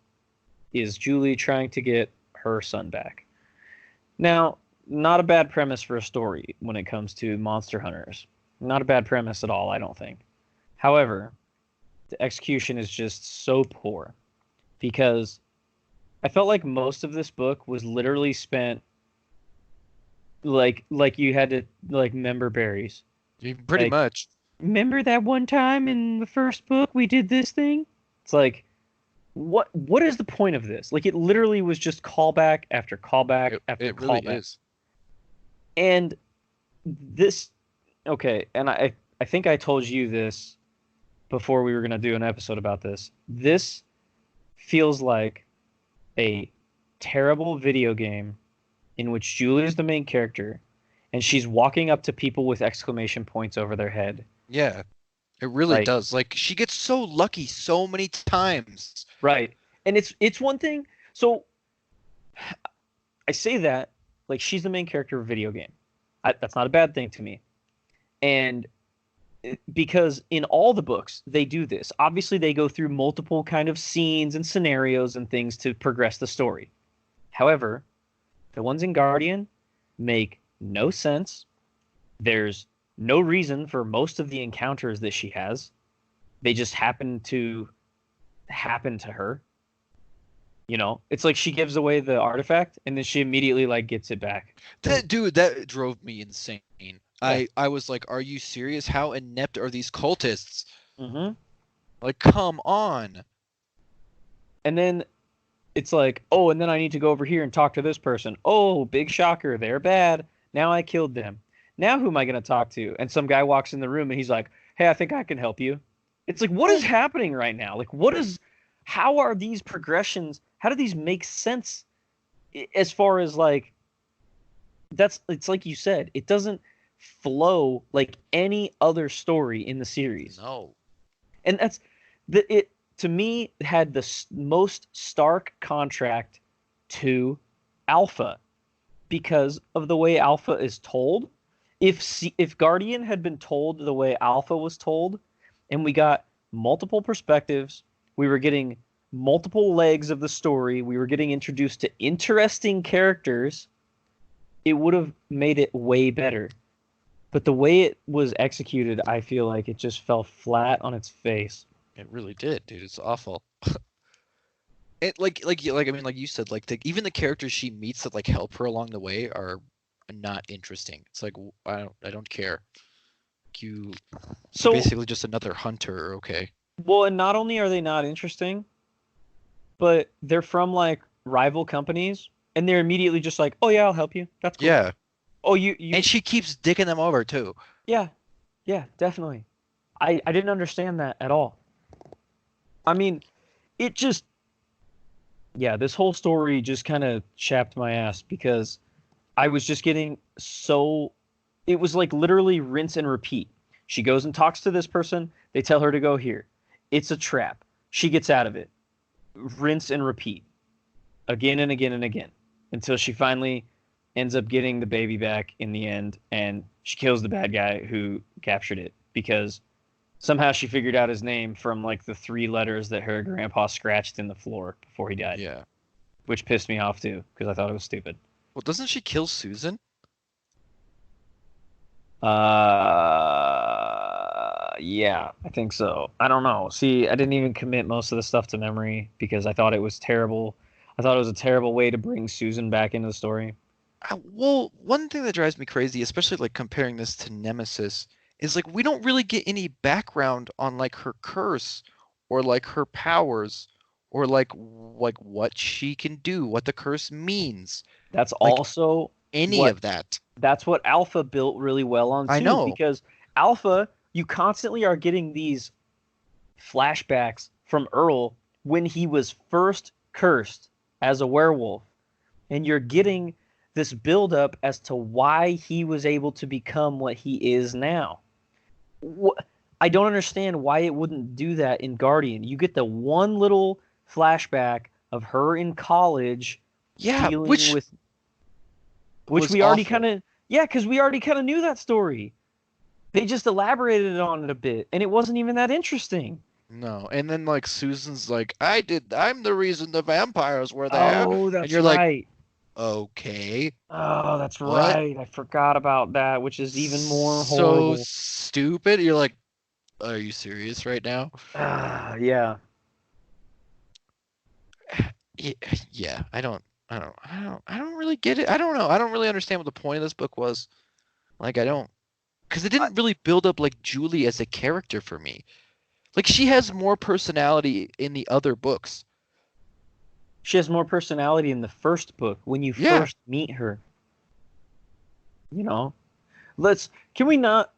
Julie trying to get her son back. Now, not a bad premise for a story when it comes to monster hunters. Not a bad premise at all, I don't think. However, the execution is just so poor because I felt like most of this book was literally spent like you had to like member berries. Pretty Like, much. Remember that one time in the first book we did this thing? It's like what is the point of this? Like it literally was just callback after callback after It really callback. is. And this okay, and I think I told you this before we were going to do an episode about this. This feels like a terrible video game in which Julie is the main character and she's walking up to people with exclamation points over their head. Yeah, it really Like- does. Like she gets so lucky so many times. Right. And it's one thing. So I say that like she's the main character of a video game. That's not a bad thing to me. And because in all the books they do this. Obviously they go through multiple kind of scenes and scenarios and things to progress the story. However, the ones in Guardian make no sense. There's no reason for most of the encounters that she has. They just happen to her. It's like she gives away the artifact and then she immediately like gets it back. That drove me insane. Yeah. I was like, are you serious? How inept are these cultists? Mm-hmm. Like, come on. And then it's like, oh, and then I need to go over here and talk to this person. Oh, big shocker, they're bad. Now I killed them. Now who am I going to talk to? And some guy walks in the room and he's like, hey, I think I can help you. It's like, what is happening right now? Like, how are these progressions? How do these make sense as far as like it's like you said, it doesn't flow like any other story in the series. No. And that's it to me had the most stark contract to Alpha because of the way Alpha is told. If Guardian had been told the way Alpha was told, and we got multiple perspectives, we were getting multiple legs of the story, we were getting introduced to interesting characters, it would have made it way better. But the way it was executed, I feel like it just fell flat on its face. It really did, dude. It's awful. It I mean, like you said, like even the characters she meets that like help her along the way are not interesting. It's like I don't care. You're basically just another hunter. Okay. Well, and not only are they not interesting, but they're from like rival companies, and they're immediately just like, "Oh yeah, I'll help you. That's cool." Yeah. Oh, you. And she keeps dicking them over too. Yeah, yeah, definitely. I didn't understand that at all. I mean, it just. Yeah, this whole story just kind of chapped my ass because I was just getting so. It was like literally rinse and repeat. She goes and talks to this person. They tell her to go here. It's a trap. She gets out of it. Rinse and repeat. Again and again and again. Until she finally ends up getting the baby back in the end. And she kills the bad guy who captured it. Because somehow she figured out his name from like the 3 letters that her grandpa scratched in the floor before he died. Yeah. Which pissed me off too. Because I thought it was stupid. Well, doesn't she kill Susan? Yeah, I think so. I don't know. See, I didn't even commit most of the stuff to memory because I thought it was terrible. I thought it was a terrible way to bring Susan back into the story. Well, one thing that drives me crazy, especially like comparing this to Nemesis, is like we don't really get any background on like her curse or like her powers or like what she can do, what the curse means. That's Like, also any of that. That's what Alpha built really well on too. I know. Because Alpha, you constantly are getting these flashbacks from Earl when he was first cursed as a werewolf. And you're getting this buildup as to why he was able to become what he is now. I don't understand why it wouldn't do that in Guardian. You get the one little flashback of her in college dealing with... Which we already kind of... Yeah, because we already kind of knew that story. They just elaborated on it a bit, and it wasn't even that interesting. No, and then like Susan's like, I'm the reason the vampires were there. Oh, that's and you're right. Like, okay. Oh, that's What? right. I forgot about that, which is even more So horrible. stupid. You're like, are you serious right now? Yeah. Yeah, I don't really get it. I don't know. I don't really understand what the point of this book was. Like, I don't, because it didn't really build up like Julie as a character for me. Like, she has more personality in the other books. She has more personality in the first book when you first meet her. You know? Can we not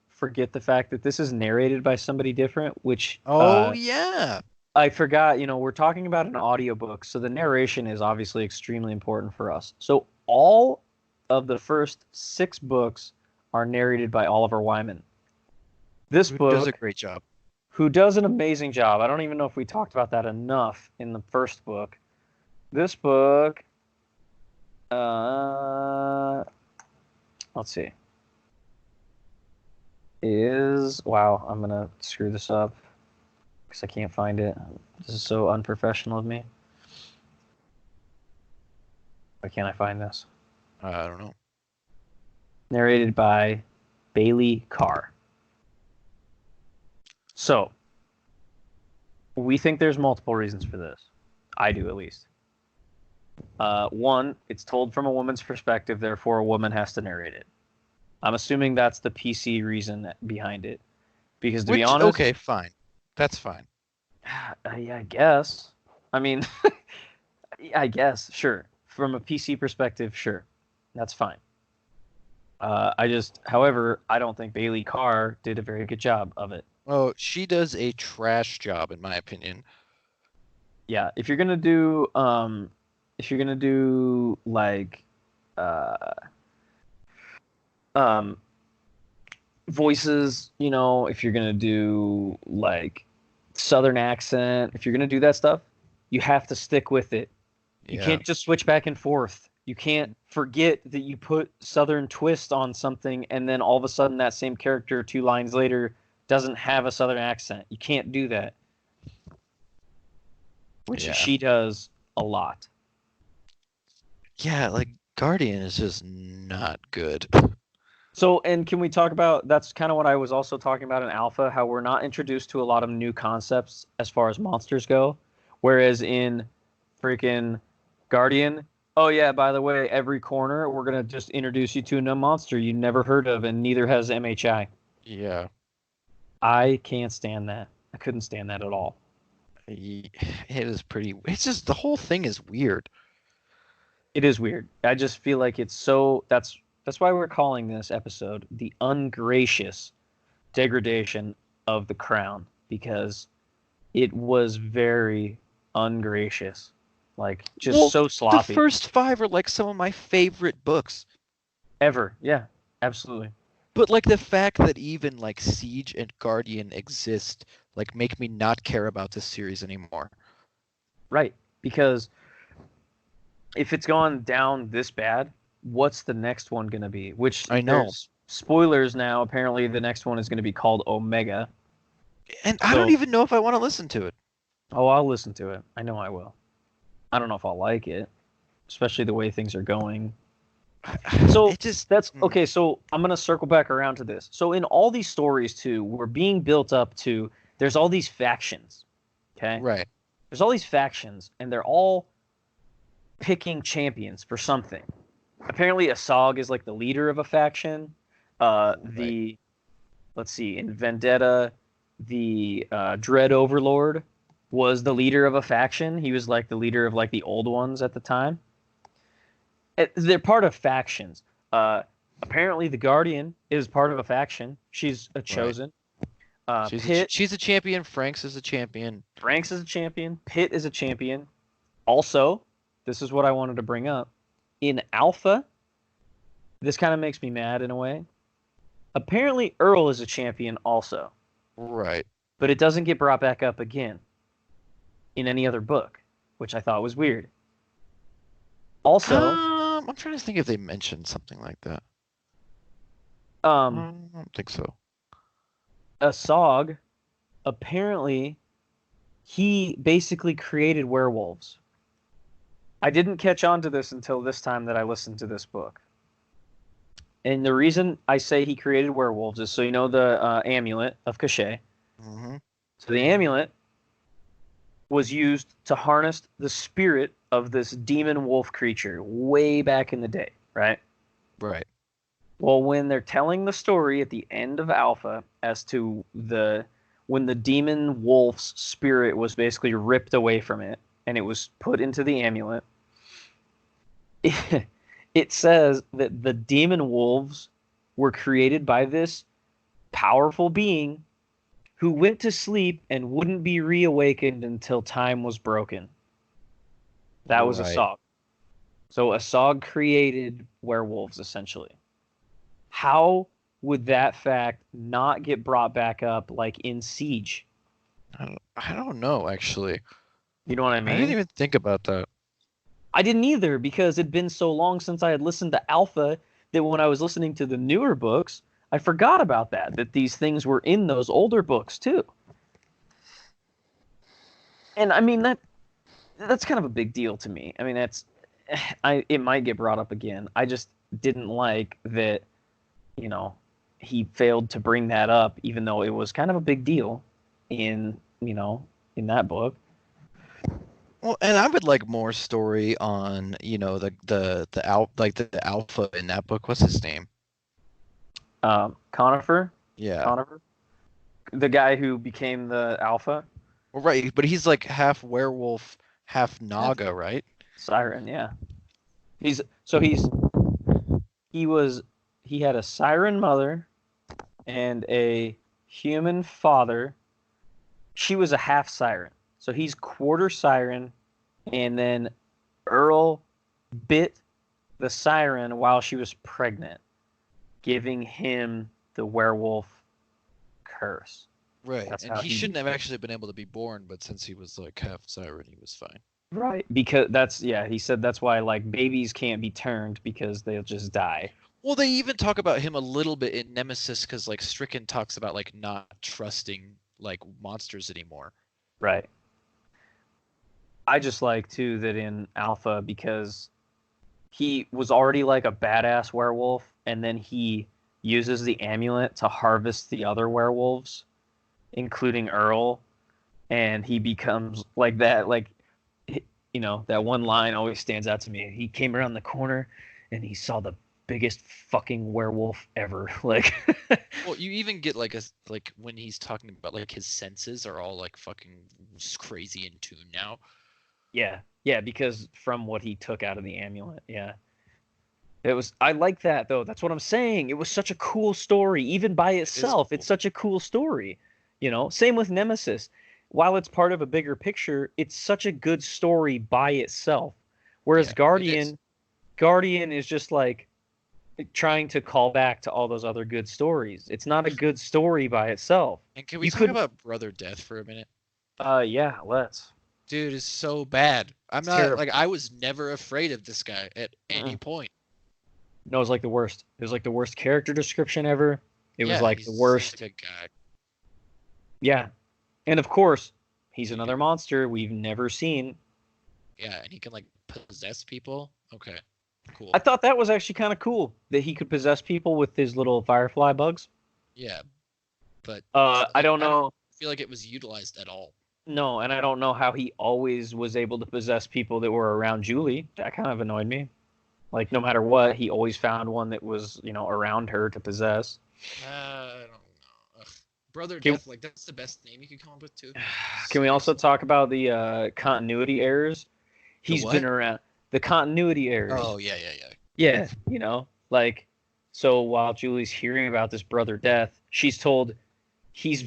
forget the fact that this is narrated by somebody different, which Yeah. I forgot, we're talking about an audiobook, so the narration is obviously extremely important for us. So all of the first 6 books are narrated by Oliver Wyman. This book does a great job. Who does an amazing job. I don't even know if we talked about that enough in the first book. This book, let's see, wow, I'm going to screw this up because I can't find it. This is so unprofessional of me. Why can't I find this? I don't know. Narrated by Bailey Carr. So, we think there's multiple reasons for this. I do, at least. One, it's told from a woman's perspective, therefore a woman has to narrate it. I'm assuming that's the PC reason behind it. Because to be honest... Okay, fine. That's fine. Yeah, I guess. I mean, I guess, sure. From a PC perspective, sure. That's fine. However, I don't think Bailey Carr did a very good job of it. Oh, she does a trash job, in my opinion. Yeah, if you're gonna do if you're gonna do like um voices, you know, if you're gonna do like Southern accent, if you're gonna do that stuff, you have to stick with it. You Yeah. can't just switch back and forth. You can't forget that you put Southern twist on something and then all of a sudden that same character 2 lines later doesn't have a Southern accent. You can't do that. Which Yeah. she does a lot. Yeah, like Guardian is just not good. So, and can we talk about that's kind of what I was also talking about in Alpha, how we're not introduced to a lot of new concepts as far as monsters go, whereas in freaking Guardian, oh yeah, by the way, every corner we're gonna just introduce you to a new monster you never heard of, and neither has MHI. Yeah. I can't stand that. I couldn't stand that at all. It is pretty. It's just the whole thing is weird. It is weird. I just feel like it's so. That's why we're calling this episode the Ungracious Degradation of the Crown, because it was very ungracious, like just Well, so the sloppy. first 5 are like some of my favorite books. Ever, yeah, absolutely. But like the fact that even like Siege and Guardian exist, like make me not care about this series anymore. Right, because if it's gone down this bad, what's the next one going to be? Which I know. there's spoilers now. Apparently, the next one is going to be called Omega. And I don't even know if I want to listen to it. Oh, I'll listen to it. I know I will. I don't know if I'll like it, especially the way things are going. So It just that's okay. So I'm gonna circle back around to this. So in all these stories too, we're being built up to. There's all these factions. Okay. right. There's all these factions, and they're all picking champions for something. Apparently, Asog is like the leader of a faction. Let's see, in Vendetta, the Dread Overlord was the leader of a faction. He was like the leader of like the old ones at the time. They're part of factions. Apparently, the Guardian is part of a faction. She's a chosen. She's a champion. Franks is a champion. Franks is a champion. Pitt is a champion. Also, this is what I wanted to bring up. In Alpha, this kind of makes me mad in a way. Apparently, Earl is a champion also. Right. But it doesn't get brought back up again in any other book, which I thought was weird. Also, I'm trying to think if they mentioned something like that. I don't think so. Asog, apparently, he basically created werewolves. I didn't catch on to this until this time that I listened to this book. And the reason I say he created werewolves is so you know the amulet of Cachet. Mm-hmm. So the amulet was used to harness the spirit of this demon wolf creature way back in the day, right? Right. Well, when they're telling the story at the end of Alpha as to when the demon wolf's spirit was basically ripped away from it and it was put into the amulet, it says that the demon wolves were created by this powerful being who went to sleep and wouldn't be reawakened until time was broken. That was Right. Asog. So Asog created werewolves, essentially. How would that fact not get brought back up like in Siege? I don't know, actually. You know what I I didn't mean? even think about that. I didn't either, because it'd been so long since I had listened to Alpha that when I was listening to the newer books, I forgot about that these things were in those older books too. And I mean that's kind of a big deal to me. I mean it might get brought up again. I just didn't like that, you know, he failed to bring that up even though it was kind of a big deal in that book. Well, and I would like more story on, the alpha in that book. What's his name? Conifer, Yeah. Conifer, the guy who became the alpha. Well, right, but he's like half werewolf, half Naga, right? Siren, yeah. He had a siren mother and a human father. She was a half siren. So he's quarter siren, and then Earl bit the siren while she was pregnant, giving him the werewolf curse. Right. That's And how he shouldn't have actually been able to be born, but since he was like half siren, he was fine. Right. Because he said that's why like babies can't be turned because they'll just die. Well, they even talk about him a little bit in Nemesis because like Stricken talks about like not trusting like monsters anymore. Right. I just like too that in Alpha because he was already like a badass werewolf and then he uses the amulet to harvest the other werewolves, including Earl, and he becomes like that that one line always stands out to me. He came around the corner and he saw the biggest fucking werewolf ever. Like Well, you even get like when he's talking about like his senses are all like fucking crazy in tune now. yeah, because from what he took out of the amulet. Yeah. I like that though. That's what I'm saying. It was such a cool story even by itself. Cool. It's such a cool story. Same with Nemesis. While it's part of a bigger picture, it's such a good story by itself. Whereas Yeah, Guardian is just like trying to call back to all those other good stories. It's not a good story by itself. And can we You talk could- about Brother Death for a minute? Yeah, let's. Dude is so bad. I'm It's not terrible. like I was never afraid of this guy at any point. No, it was like the worst. It was like the worst character description ever. It was Yeah, like he's the worst. such a guy. Yeah. And of course, he's another monster we've never seen. Yeah, and he can like possess people. Okay, cool. I thought that was actually kind of cool that he could possess people with his little firefly bugs. Yeah, but I don't know. feel like it was utilized at all. No, and I don't know how he always was able to possess people that were around Julie. That kind of annoyed me. Like, no matter what, he always found one that was, around her to possess. I don't know. Ugh. Brother Can- Death, like that's the best name you could come up with too. Can we also talk about the continuity errors? He's what? been around. The continuity errors. Oh yeah. Yeah, so while Julie's hearing about this Brother Death, she's told he's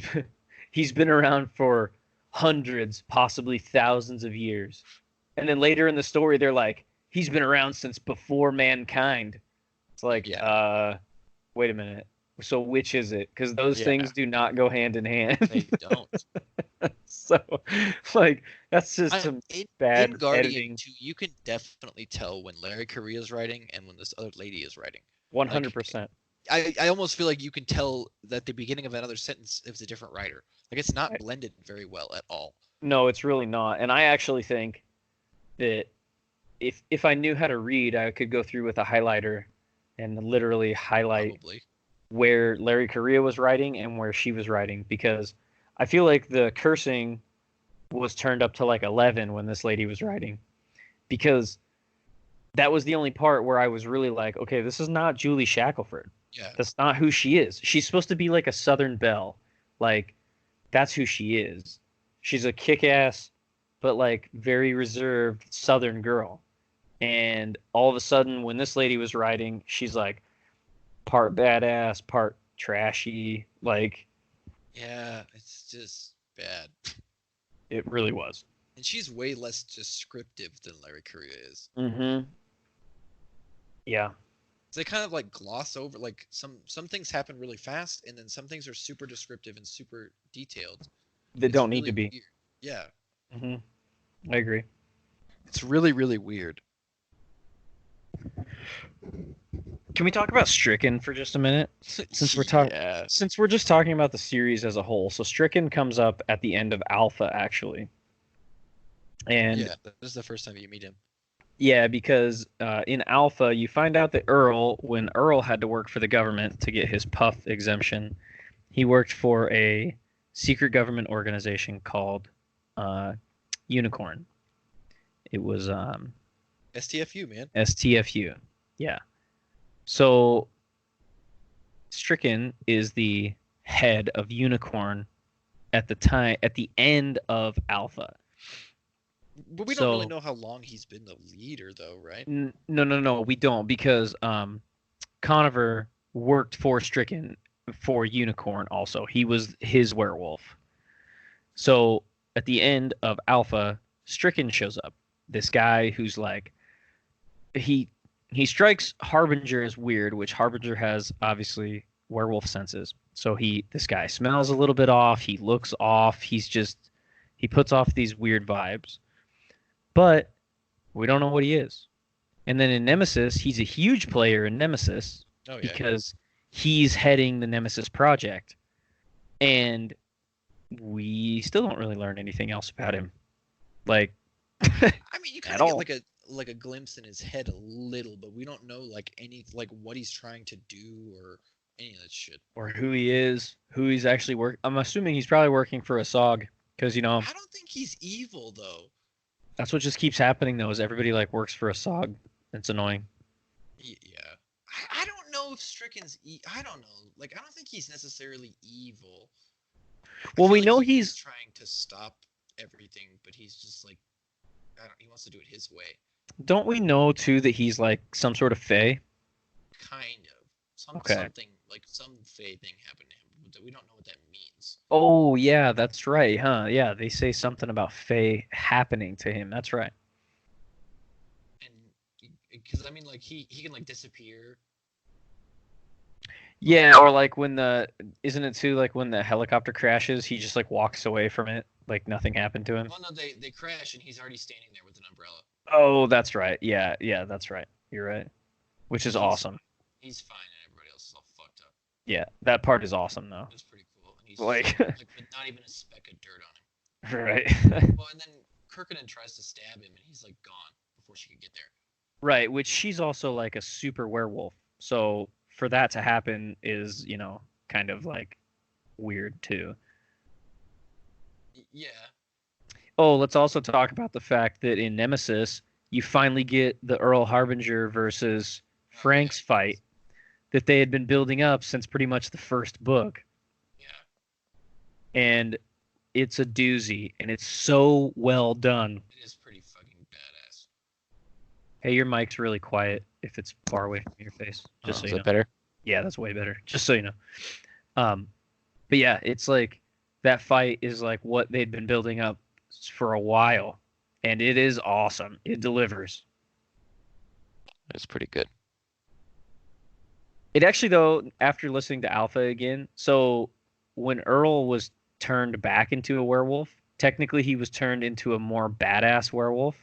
he's been around for hundreds, possibly thousands of years. And then later in the story, they're like, he's been around since before mankind. It's like, wait a minute. So which is it? Because those things do not go hand in hand. They don't. So, like, that's just some bad in Guardian editing. 2, you can definitely tell when Larry Correia is writing and when this other lady is writing. 100%. I almost feel like you can tell that the beginning of another sentence is a different writer. Like it's not blended very well at all. No, it's really not. And I actually think that if I knew how to read, I could go through with a highlighter and literally highlight Probably. where Larry Correia was writing and where she was writing, because I feel like the cursing was turned up to like 11 when this lady was writing, because that was the only part where I was really like, okay, this is not Julie Shackelford. Yeah. That's not who she is. She's supposed to be like a Southern belle. Like, that's who she is. She's a kick-ass, but like very reserved Southern girl. And all of a sudden, when this lady was writing, she's like part badass, part trashy. Like, Yeah, it's just bad. it really was. And she's way less descriptive than Larry Correia is. Mm-hmm. Yeah. They kind of like gloss over, like some things happen really fast, and then some things are super descriptive and super detailed. They don't need really to be. weird. Yeah. Mm-hmm. I agree. It's really, really weird. Can we talk about Stricken for just a minute? Since we're talking, Yeah. since we're just talking about the series as a whole. So Stricken comes up at the end of Alpha, actually. And Yeah, this is the first time you meet him. yeah, because in Alpha, you find out that when Earl had to work for the government to get his puff exemption, he worked for a secret government organization called Unicorn. It was STFU, man. STFU. Yeah. So Stricken is the head of Unicorn at the end of Alpha. But we don't really know how long he's been the leader, though, right? No, we don't, because Conover worked for Stricken for Unicorn also. He was his werewolf. So at the end of Alpha, Stricken shows up, this guy who's like he strikes Harbinger as weird, which Harbinger has obviously werewolf senses. So this guy smells a little bit off, he looks off, he puts off these weird vibes. But we don't know what he is. And then in Nemesis, he's a huge player in Nemesis because he's heading the Nemesis project. And we still don't really learn anything else about him. Like I mean, you kind at of all. get like a glimpse in his head a little, but we don't know like what he's trying to do or any of that shit. Or who he is, who he's actually working. I'm assuming he's probably working for a SOG because, I don't think he's evil though. that's what just keeps happening though, is everybody like works for a SOG. It's annoying. Yeah. I don't know if Stricken's I don't know. Like, I don't think he's necessarily evil. Well, we like know he's he's trying to stop everything, but he's just like, he wants to do it his way. don't we know too that he's like some sort of fae? Kind of. Something like some fey thing happened to him, but we don't know what that means. Oh yeah, that's right, huh? Yeah, they say something about fae happening to him. That's right. And because I mean, like he can like disappear. Yeah, or like isn't it too like when the helicopter crashes, he just like walks away from it, like nothing happened to him? Well, no, they crash and he's already standing there with an umbrella. Oh, that's right. Yeah, that's right. You're right. Which is awesome. He's fine and everybody else is all fucked up. Yeah, that part is awesome though. It's pretty cool. And he's Like- like with not even a speck of dirt on him. Right. Well, and then Kirkinen tries to stab him and he's like gone before she could get there. Right, which she's also like a super werewolf. So for that to happen is, kind of like weird too. Yeah. Oh, let's also talk about the fact that in Nemesis, you finally get the Earl Harbinger versus Frank's fight that they had been building up since pretty much the first book. Yeah. And it's a doozy, and it's so well done. It is pretty fucking badass. Hey, your mic's really quiet if it's far away from your face. Just so Is you that know. better? Yeah, that's way better. Just so you know. But yeah, it's like that fight is like what they'd been building up for a while, and it is awesome. It delivers. It's pretty good. It actually, though, after listening to Alpha again, so when Earl was turned back into a werewolf, technically he was turned into a more badass werewolf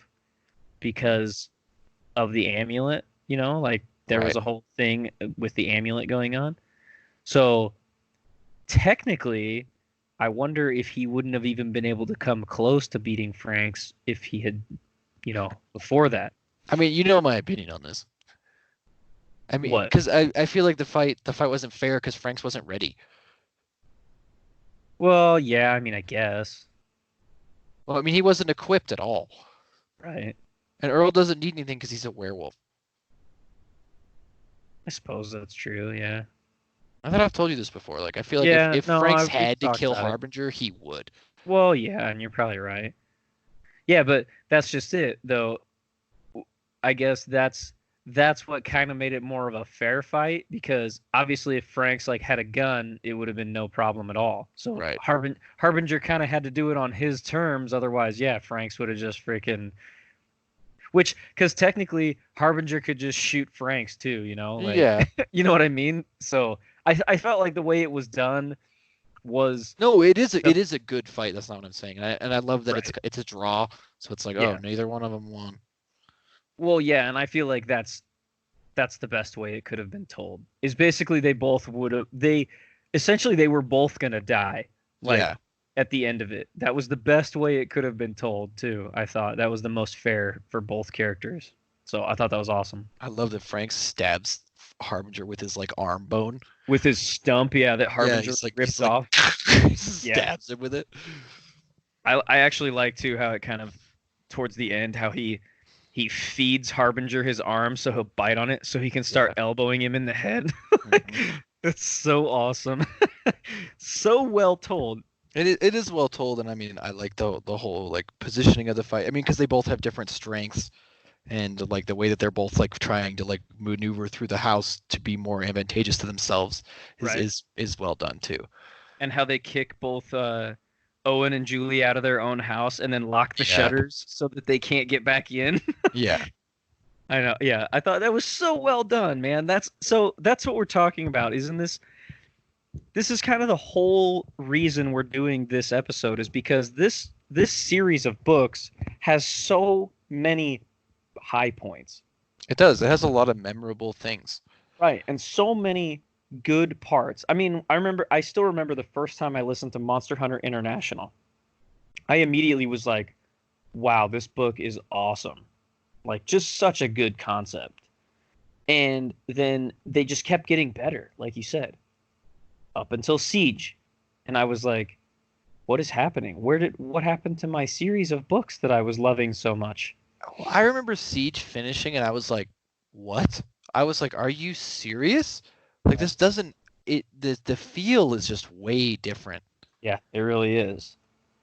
because of the amulet, like there was Right. a whole thing with the amulet going on. So technically, I wonder if he wouldn't have even been able to come close to beating Franks if he had, before that. I mean, you know my opinion on this. I mean, What? because I feel like the fight wasn't fair because Franks wasn't ready. Well, yeah, I mean, I guess. Well, I mean, he wasn't equipped at all. Right. And Earl doesn't need anything because he's a werewolf. I suppose that's true, yeah. I thought I've told you this before. Like, I feel like Yeah, if no, Franks we've had to talked kill about it. Harbinger, he would. Well, yeah, and you're probably right. Yeah, but that's just it, though. I guess that's what kind of made it more of a fair fight, because obviously if Franks like had a gun, it would have been no problem at all. So Right. Harbinger kind of had to do it on his terms. Otherwise, yeah, Franks would have just freaking. Which, because technically Harbinger could just shoot Franks too, like, Yeah. you know what I mean? So I felt like the way it was done was No, it is a good fight. That's not what I'm saying. And I love that Right. it's a draw. So it's like, Yeah. oh, neither one of them won. well, yeah, and I feel like that's the best way it could have been told. Is basically they both would have they were both gonna die. Like Yeah. at the end of it. That was the best way it could have been told too. I thought that was the most fair for both characters. So I thought that was awesome. I love that Franks stabs Harbinger with his like arm bone. With his stump, yeah, that Harbinger he's like, ripped he's like- off. stabs him with it. I actually like too how it kind of towards the end how he feeds Harbinger his arm so he'll bite on it so he can start elbowing him in the head. Like, it's so awesome. So well told. It is well told, and I mean, I like the whole like positioning of the fight. I mean, because they both have different strengths, and like the way that they're both like trying to like maneuver through the house to be more advantageous to themselves Right. is well done too. And how they kick both Owen and Julie out of their own house and then lock the Yeah. shutters so that they can't get back in. Yeah. I know. Yeah, I thought that was so well done, man. That's what we're talking about, isn't this? This is kind of the whole reason we're doing this episode is because this series of books has so many high points. It does. It has a lot of memorable things. Right, and so many good parts. I mean, I still remember the first time I listened to Monster Hunter International. I immediately was like, wow, this book is awesome. Like, just such a good concept. And then they just kept getting better, like you said, up until Siege. And I was like, what is happening? What happened to my series of books that I was loving so much? I remember Siege finishing and I was like, what? I was like, are you serious? Like this doesn't the feel is just way different. Yeah, it really is.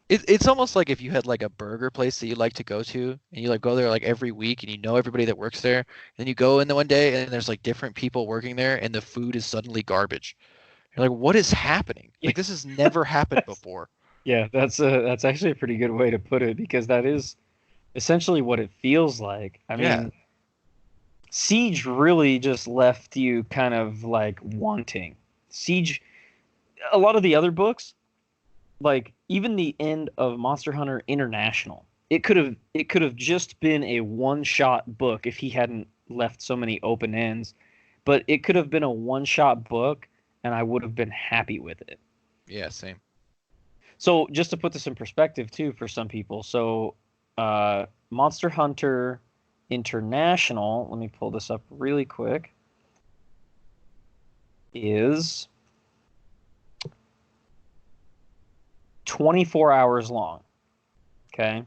It's almost like if you had like a burger place that you like to go to and you like go there like every week and you know everybody that works there, and then you go in the one day and there's like different people working there and the food is suddenly garbage. You're like, what is happening? Like this has never happened before. Yeah, that's actually a pretty good way to put it because that is essentially what it feels like. I Yeah. mean, Siege really just left you kind of like wanting. Siege, a lot of the other books, like even the end of Monster Hunter International, it could have just been a one-shot book if he hadn't left so many open ends, but it could have been a one-shot book and I would have been happy with it. Yeah, same. So just to put this in perspective too for some people, so Monster Hunter International, let me pull this up really quick, is 24 hours long. Okay.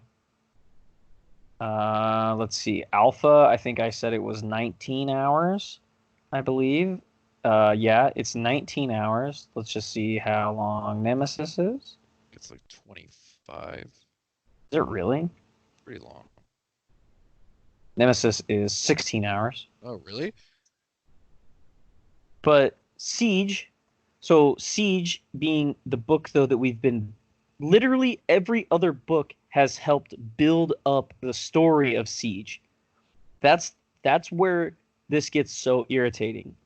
Let's see. Alpha, I think I said it was 19 hours, I believe. Yeah, it's 19 hours. Let's just see how long Nemesis is. It's like 25. Is it really? Pretty long. Nemesis is 16 hours. Oh, really? But Siege, so Siege being the book though that we've been literally every other book has helped build up the story of Siege. That's where this gets so irritating.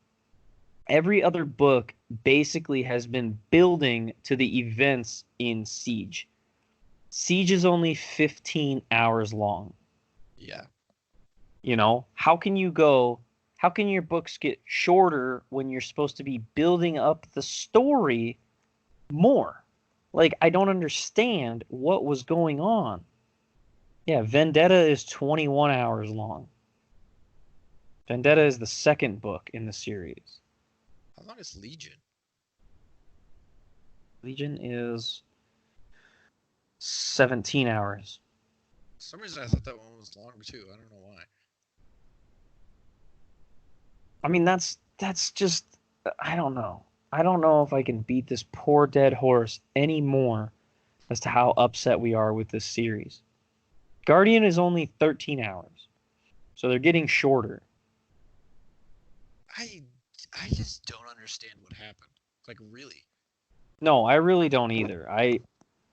Every other book basically has been building to the events in Siege. Siege is only 15 hours long. Yeah. You know, how can your books get shorter when you're supposed to be building up the story more? Like, I don't understand what was going on. Yeah, Vendetta is 21 hours long. Vendetta is the second book in the series. How long is Legion? Legion is 17 hours. For some reason I thought that one was longer too. I don't know why. I mean, that's just, I don't know. I don't know if I can beat this poor dead horse anymore as to how upset we are with this series. Guardian is only 13 hours. So they're getting shorter. I just don't understand what happened. Like, really. No, I really don't either.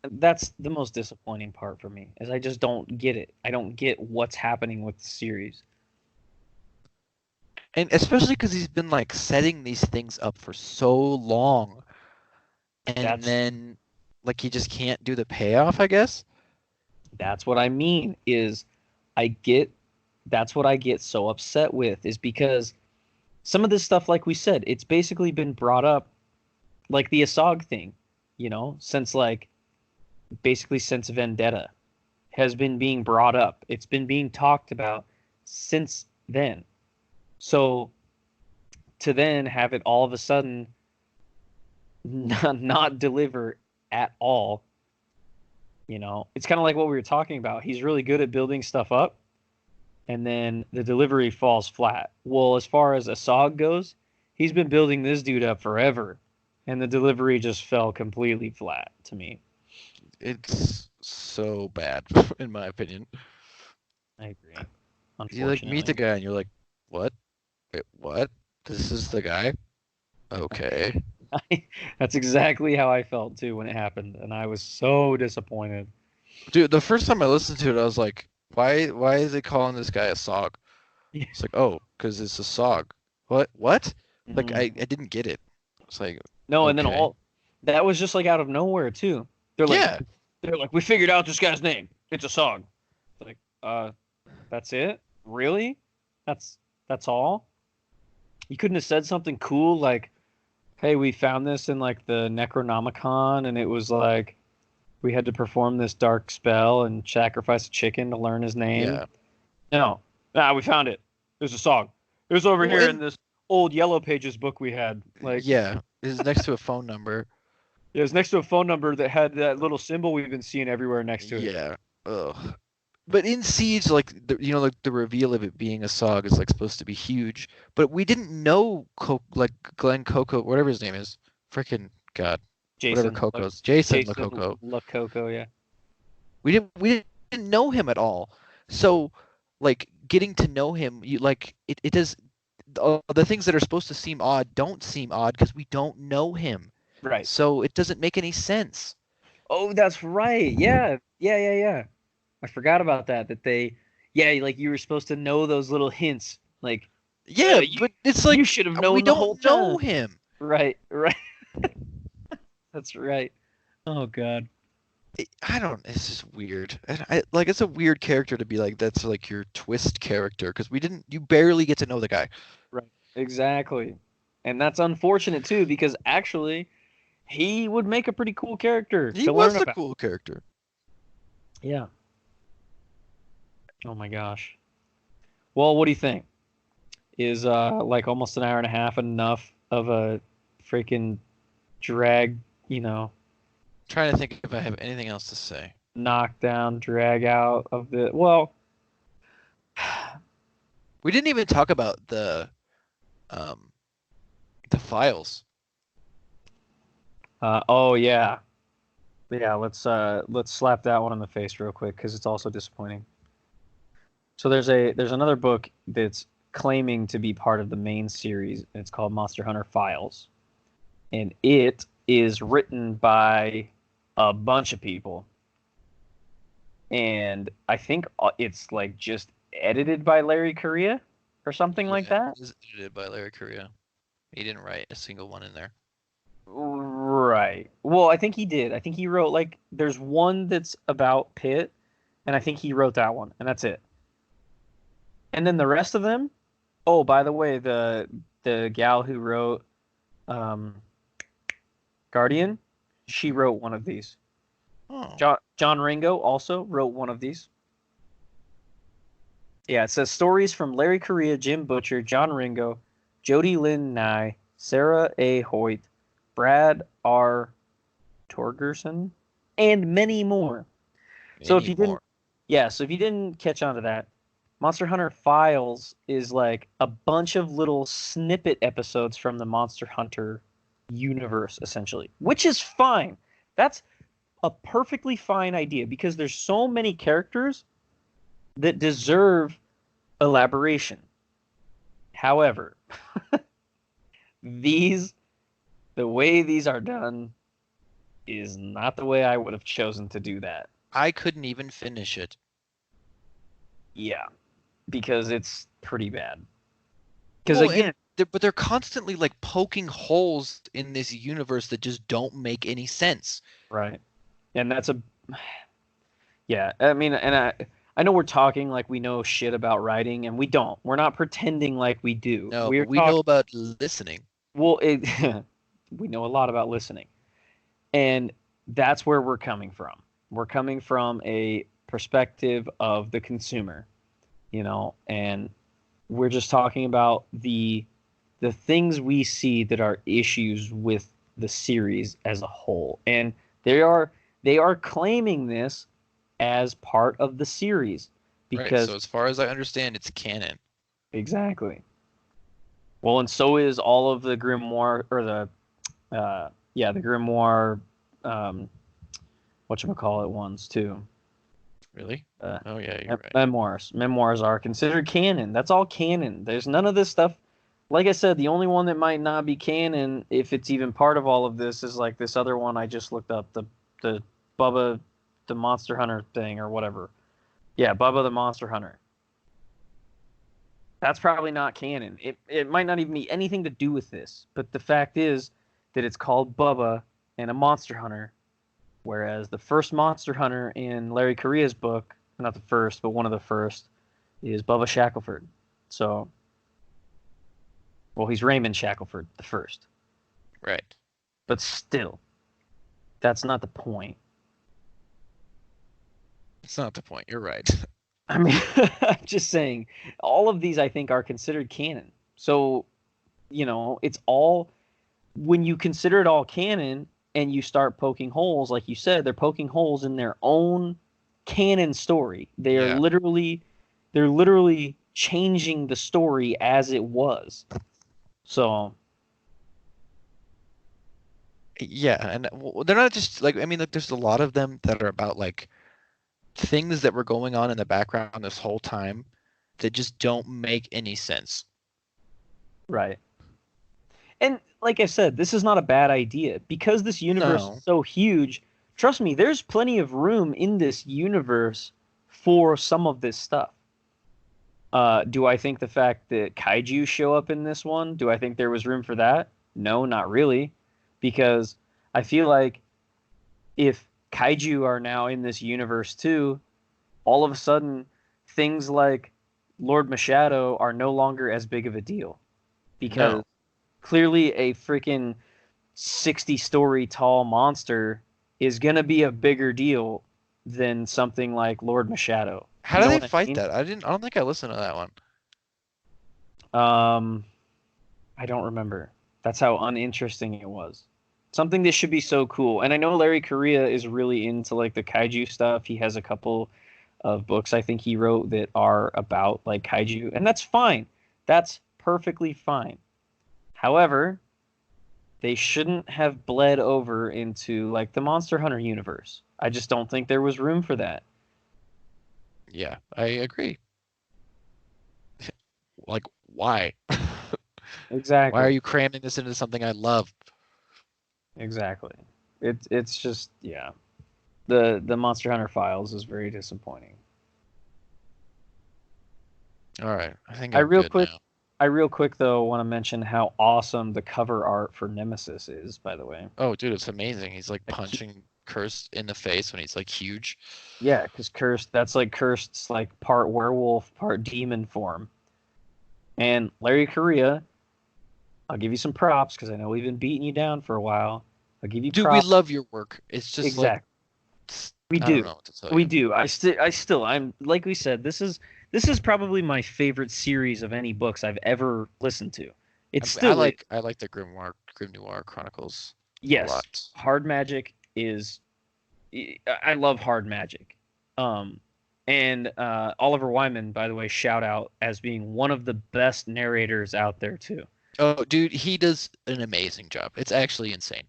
That's the most disappointing part for me, is I just don't get it. I don't get what's happening with the series. And especially because he's been like setting these things up for so long, and then like he just can't do the payoff, I guess. That's what I mean. That's what I get so upset with, is because some of this stuff, like we said, it's basically been brought up, like the Asog thing, you know, since Vendetta has been being brought up. It's been being talked about since then. So to then have it all of a sudden not deliver at all, you know, it's kind of like what we were talking about. He's really good at building stuff up, and then the delivery falls flat. Well, as far as Asog goes, he's been building this dude up forever, and the delivery just fell completely flat to me. It's so bad, in my opinion. I agree. You like meet the guy and you're like, what? Wait, what? This is the guy? Okay. That's exactly how I felt too when it happened, and I was so disappointed. Dude, the first time I listened to it, I was like, why is it calling this guy a sog? Yeah. It's like, oh, because it's a sog. What? Like Mhm. I didn't get it. It's like, No, and then okay. all that was just like out of nowhere too. They're like, Yeah. they're like, we figured out this guy's name. It's a song. It's like, that's it? Really? That's that's all? You couldn't have said something cool like, hey, we found this in like the Necronomicon, and it was like we had to perform this dark spell and sacrifice a chicken to learn his name. Yeah. No, we found it. There's a song. It was over Well, here in and this old Yellow Pages book we had. Like, yeah, it's next to a phone number. it was next to a phone number that had that little symbol we've been seeing everywhere next to it. Yeah. Ugh. But in Siege, like like the reveal of it being a SOG is like supposed to be huge. But we didn't know like Glenn Coco, whatever his name is, freaking God, whatever Jason, Coco's, Jason Jason Lococo. Lococo, yeah. We didn't know him at all. So like getting to know him, you like it does the things that are supposed to seem odd don't seem odd because we don't know him. Right. So it doesn't make any sense. Oh, that's right. Yeah. I forgot about that. That they, yeah, like you were supposed to know those little hints. Like, Yeah, you, but it's like you should have known we the whole don't know time. him. Right. That's right. Oh God. I don't. It's just weird. And like it's a weird character to be like that's like your twist character because we didn't. You barely get to know the guy. Right. Exactly. And that's unfortunate too, because actually, he would make a pretty cool character He to was learn a about. cool character. Yeah. Oh my gosh. Well, what do you think? Is like almost an hour and a half enough of a freaking drag, Trying to think if I have anything else to say. knockdown, drag out of the well, We didn't even talk about um the files. oh yeah. Yeah, let's slap that one in the face real quick because it's also disappointing. So there's another book that's claiming to be part of the main series, and it's called Monster Hunter Files. And it is written by a bunch of people. And I think it's like just edited by Larry Correia or something like Yeah, that. it was edited by Larry Correia. He didn't write a single one in there. Right. Well, I think he did. I think he wrote like there's one that's about Pitt, and I think he wrote that one, and that's it. And then the rest of them, oh, by the way, the gal who wrote Guardian, she wrote one of these. Oh. John Ringo also wrote one of these. Yeah, it says stories from Larry Correia, Jim Butcher, John Ringo, Jody Lynn Nye, Sarah A. Hoyt, Brad R. Torgerson, and many more. So if you didn't catch on to that, Monster Hunter Files is like a bunch of little snippet episodes from the Monster Hunter universe, essentially, which is fine. That's a perfectly fine idea because there's so many characters that deserve elaboration. However, the way these are done is not the way I would have chosen to do that. I couldn't even finish it. Yeah, because it's pretty bad. Because Well, again, but they're constantly like poking holes in this universe that just don't make any sense. right, and that's yeah. I mean, and I know we're talking like we know shit about writing, and we don't. We're not pretending like we do. No, We're but we know about listening. well, we know a lot about listening, and that's where we're coming from. We're coming from a perspective of the consumer, and we're just talking about the things we see that are issues with the series as a whole, and they are claiming this as part of the series because Right, so as far as I understand, it's canon. exactly. Well, and so is all of the grimoire or the grimoire whatchamacallit ones too. Really? Oh yeah, you're right. Memoirs are considered canon. That's all canon. There's none of this stuff like I said, the only one that might not be canon, if it's even part of all of this, is like this other one I just looked up, the Bubba the Monster Hunter thing or whatever. Yeah, Bubba the Monster Hunter. That's probably not canon. It might not even be anything to do with this, but the fact is that it's called Bubba and a Monster Hunter, whereas the first Monster Hunter in Larry Correia's book, not the first, but one of the first, is Bubba Shackelford. So, well, he's Raymond Shackelford, the first. Right. But still, that's not the point. It's not the point. You're right. I mean, I'm just saying, all of these I think are considered canon. So, it's all, when you consider it all canon and you start poking holes, like you said, they're poking holes in their own canon story. They are they're literally changing the story as it was. So. Yeah, and they're not just like, I mean, like, there's a lot of them that are about like things that were going on in the background this whole time that just don't make any sense. Right. And like I said, this is not a bad idea because this universe is so huge. Trust me, there's plenty of room in this universe for some of this stuff. Do I think the fact that kaiju show up in this one, do I think there was room for that? No, not really. Because I feel like if kaiju are now in this universe too, all of a sudden things like Lord Machado are no longer as big of a deal. Because clearly a freaking 60-story tall monster is going to be a bigger deal than something like Lord Machado. How do they fight that? I don't think I listened to that one. I don't remember. That's how uninteresting it was. Something that should be so cool. And I know Larry Correia is really into like the kaiju stuff. He has a couple of books I think he wrote that are about like kaiju, and that's fine. That's perfectly fine. However, they shouldn't have bled over into like the Monster Hunter universe. I just don't think there was room for that. Yeah, I agree. Like, why? Exactly. Why are you cramming this into something I love? Exactly. It's just, yeah. The Monster Hunter Files is very disappointing. All right, I think I'm good now. I real quick though want to mention how awesome the cover art for Nemesis is, by the way. Oh, dude, it's amazing. He's like punching Cursed in the face when he's like huge. Yeah, because that's like Cursed, like part werewolf, part demon form. And Larry Correia, I'll give you some props because I know we've been beating you down for a while. I'll give you props. Dude, we love your work. It's just exactly. We do. I don't know what to tell you. We do. I'm like we said, this is probably my favorite series of any books I've ever listened to. I like the Grim Noir Chronicles. Yes. A lot. Hard Magic is, I love Hard Magic. And Oliver Wyman, by the way, shout out as being one of the best narrators out there too. Oh, dude, he does an amazing job. It's actually insane.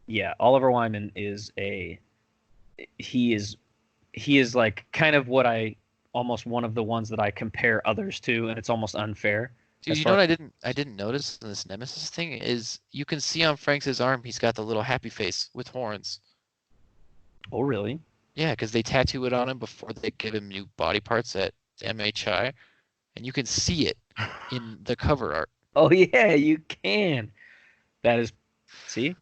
Yeah, Oliver Wyman is he is like kind of what almost one of the ones that I compare others to, and it's almost unfair. Dude, you know what I didn't notice in this Nemesis thing is you can see on Frank's arm he's got the little happy face with horns. Oh, really? Yeah, because they tattoo it on him before they give him new body parts at MHI, and you can see it in the cover art. Oh yeah, you can. See,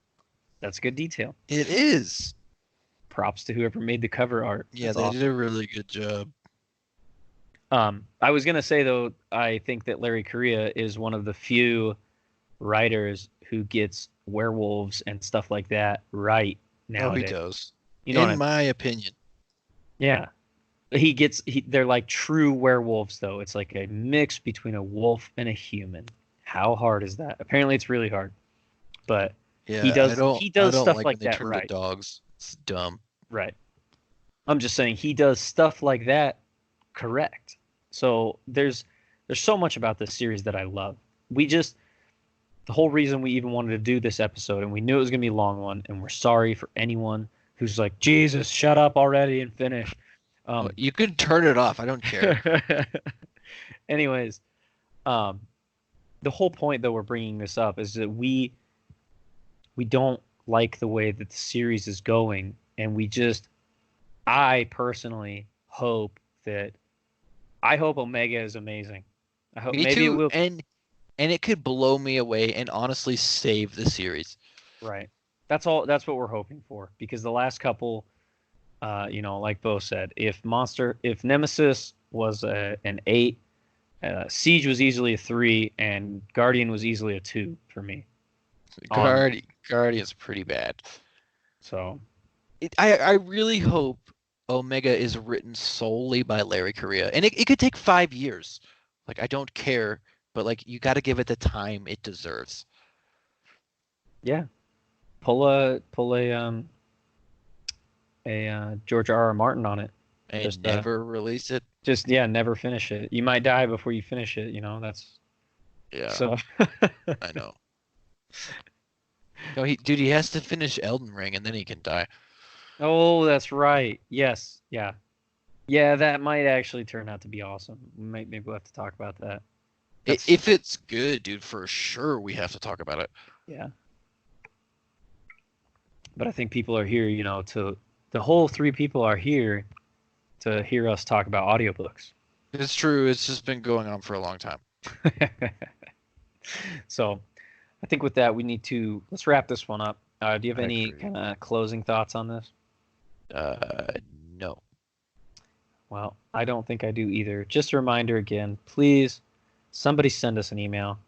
that's good detail. It is. Props to whoever made the cover art. Yeah, they did a really good job. I was gonna say though, I think that Larry Correia is one of the few writers who gets werewolves and stuff like that right nowadays. Oh, he does. You know, in my opinion. Yeah, they're like true werewolves though. It's like a mix between a wolf and a human. How hard is that? Apparently, it's really hard. But yeah, he does stuff like like when they that turn right. to dogs. It's dumb. Right. I'm just saying he does stuff like that correct. So there's so much about this series that I love. The whole reason we even wanted to do this episode, and we knew it was gonna be a long one, and we're sorry for anyone who's like, Jesus, shut up already and finish. You can turn it off. I don't care. Anyways, the whole point that we're bringing this up is that we don't like the way that the series is going, and I personally hope that I hope Omega is amazing. I hope Me maybe it too, will. and it could blow me away and honestly save the series. Right. That's all. That's what we're hoping for, because the last couple, like Bo said, if Nemesis was an 8, Siege was easily a 3, and Guardian was easily a 2 for me. Guardian's pretty bad. So I really hope Omega is written solely by Larry Correia, and it could take 5 years. Like, I don't care, but like, you got to give it the time it deserves. yeah, pull a George R. R. Martin on it. And Just never release it. never finish it. You might die before you finish it. That's Yeah, so. I know. No, he has to finish Elden Ring and then he can die. Oh, that's right. Yes, yeah, yeah. That might actually turn out to be awesome. Maybe we'll have to talk about that. If it's good, dude, for sure we have to talk about it. Yeah. But I think people are here, the whole 3 people are here to hear us talk about audiobooks. It's true. It's just been going on for a long time. So I think with that, let's wrap this one up. Do you have any agree. kind of closing thoughts on this? No. Well, I don't think I do either. Just a reminder again, please, somebody send us an email.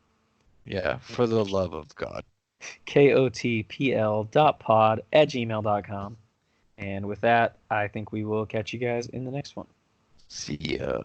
Yeah, for the love of God. kotpl.pod@gmail.com. And with that, I think we will catch you guys in the next one. See ya.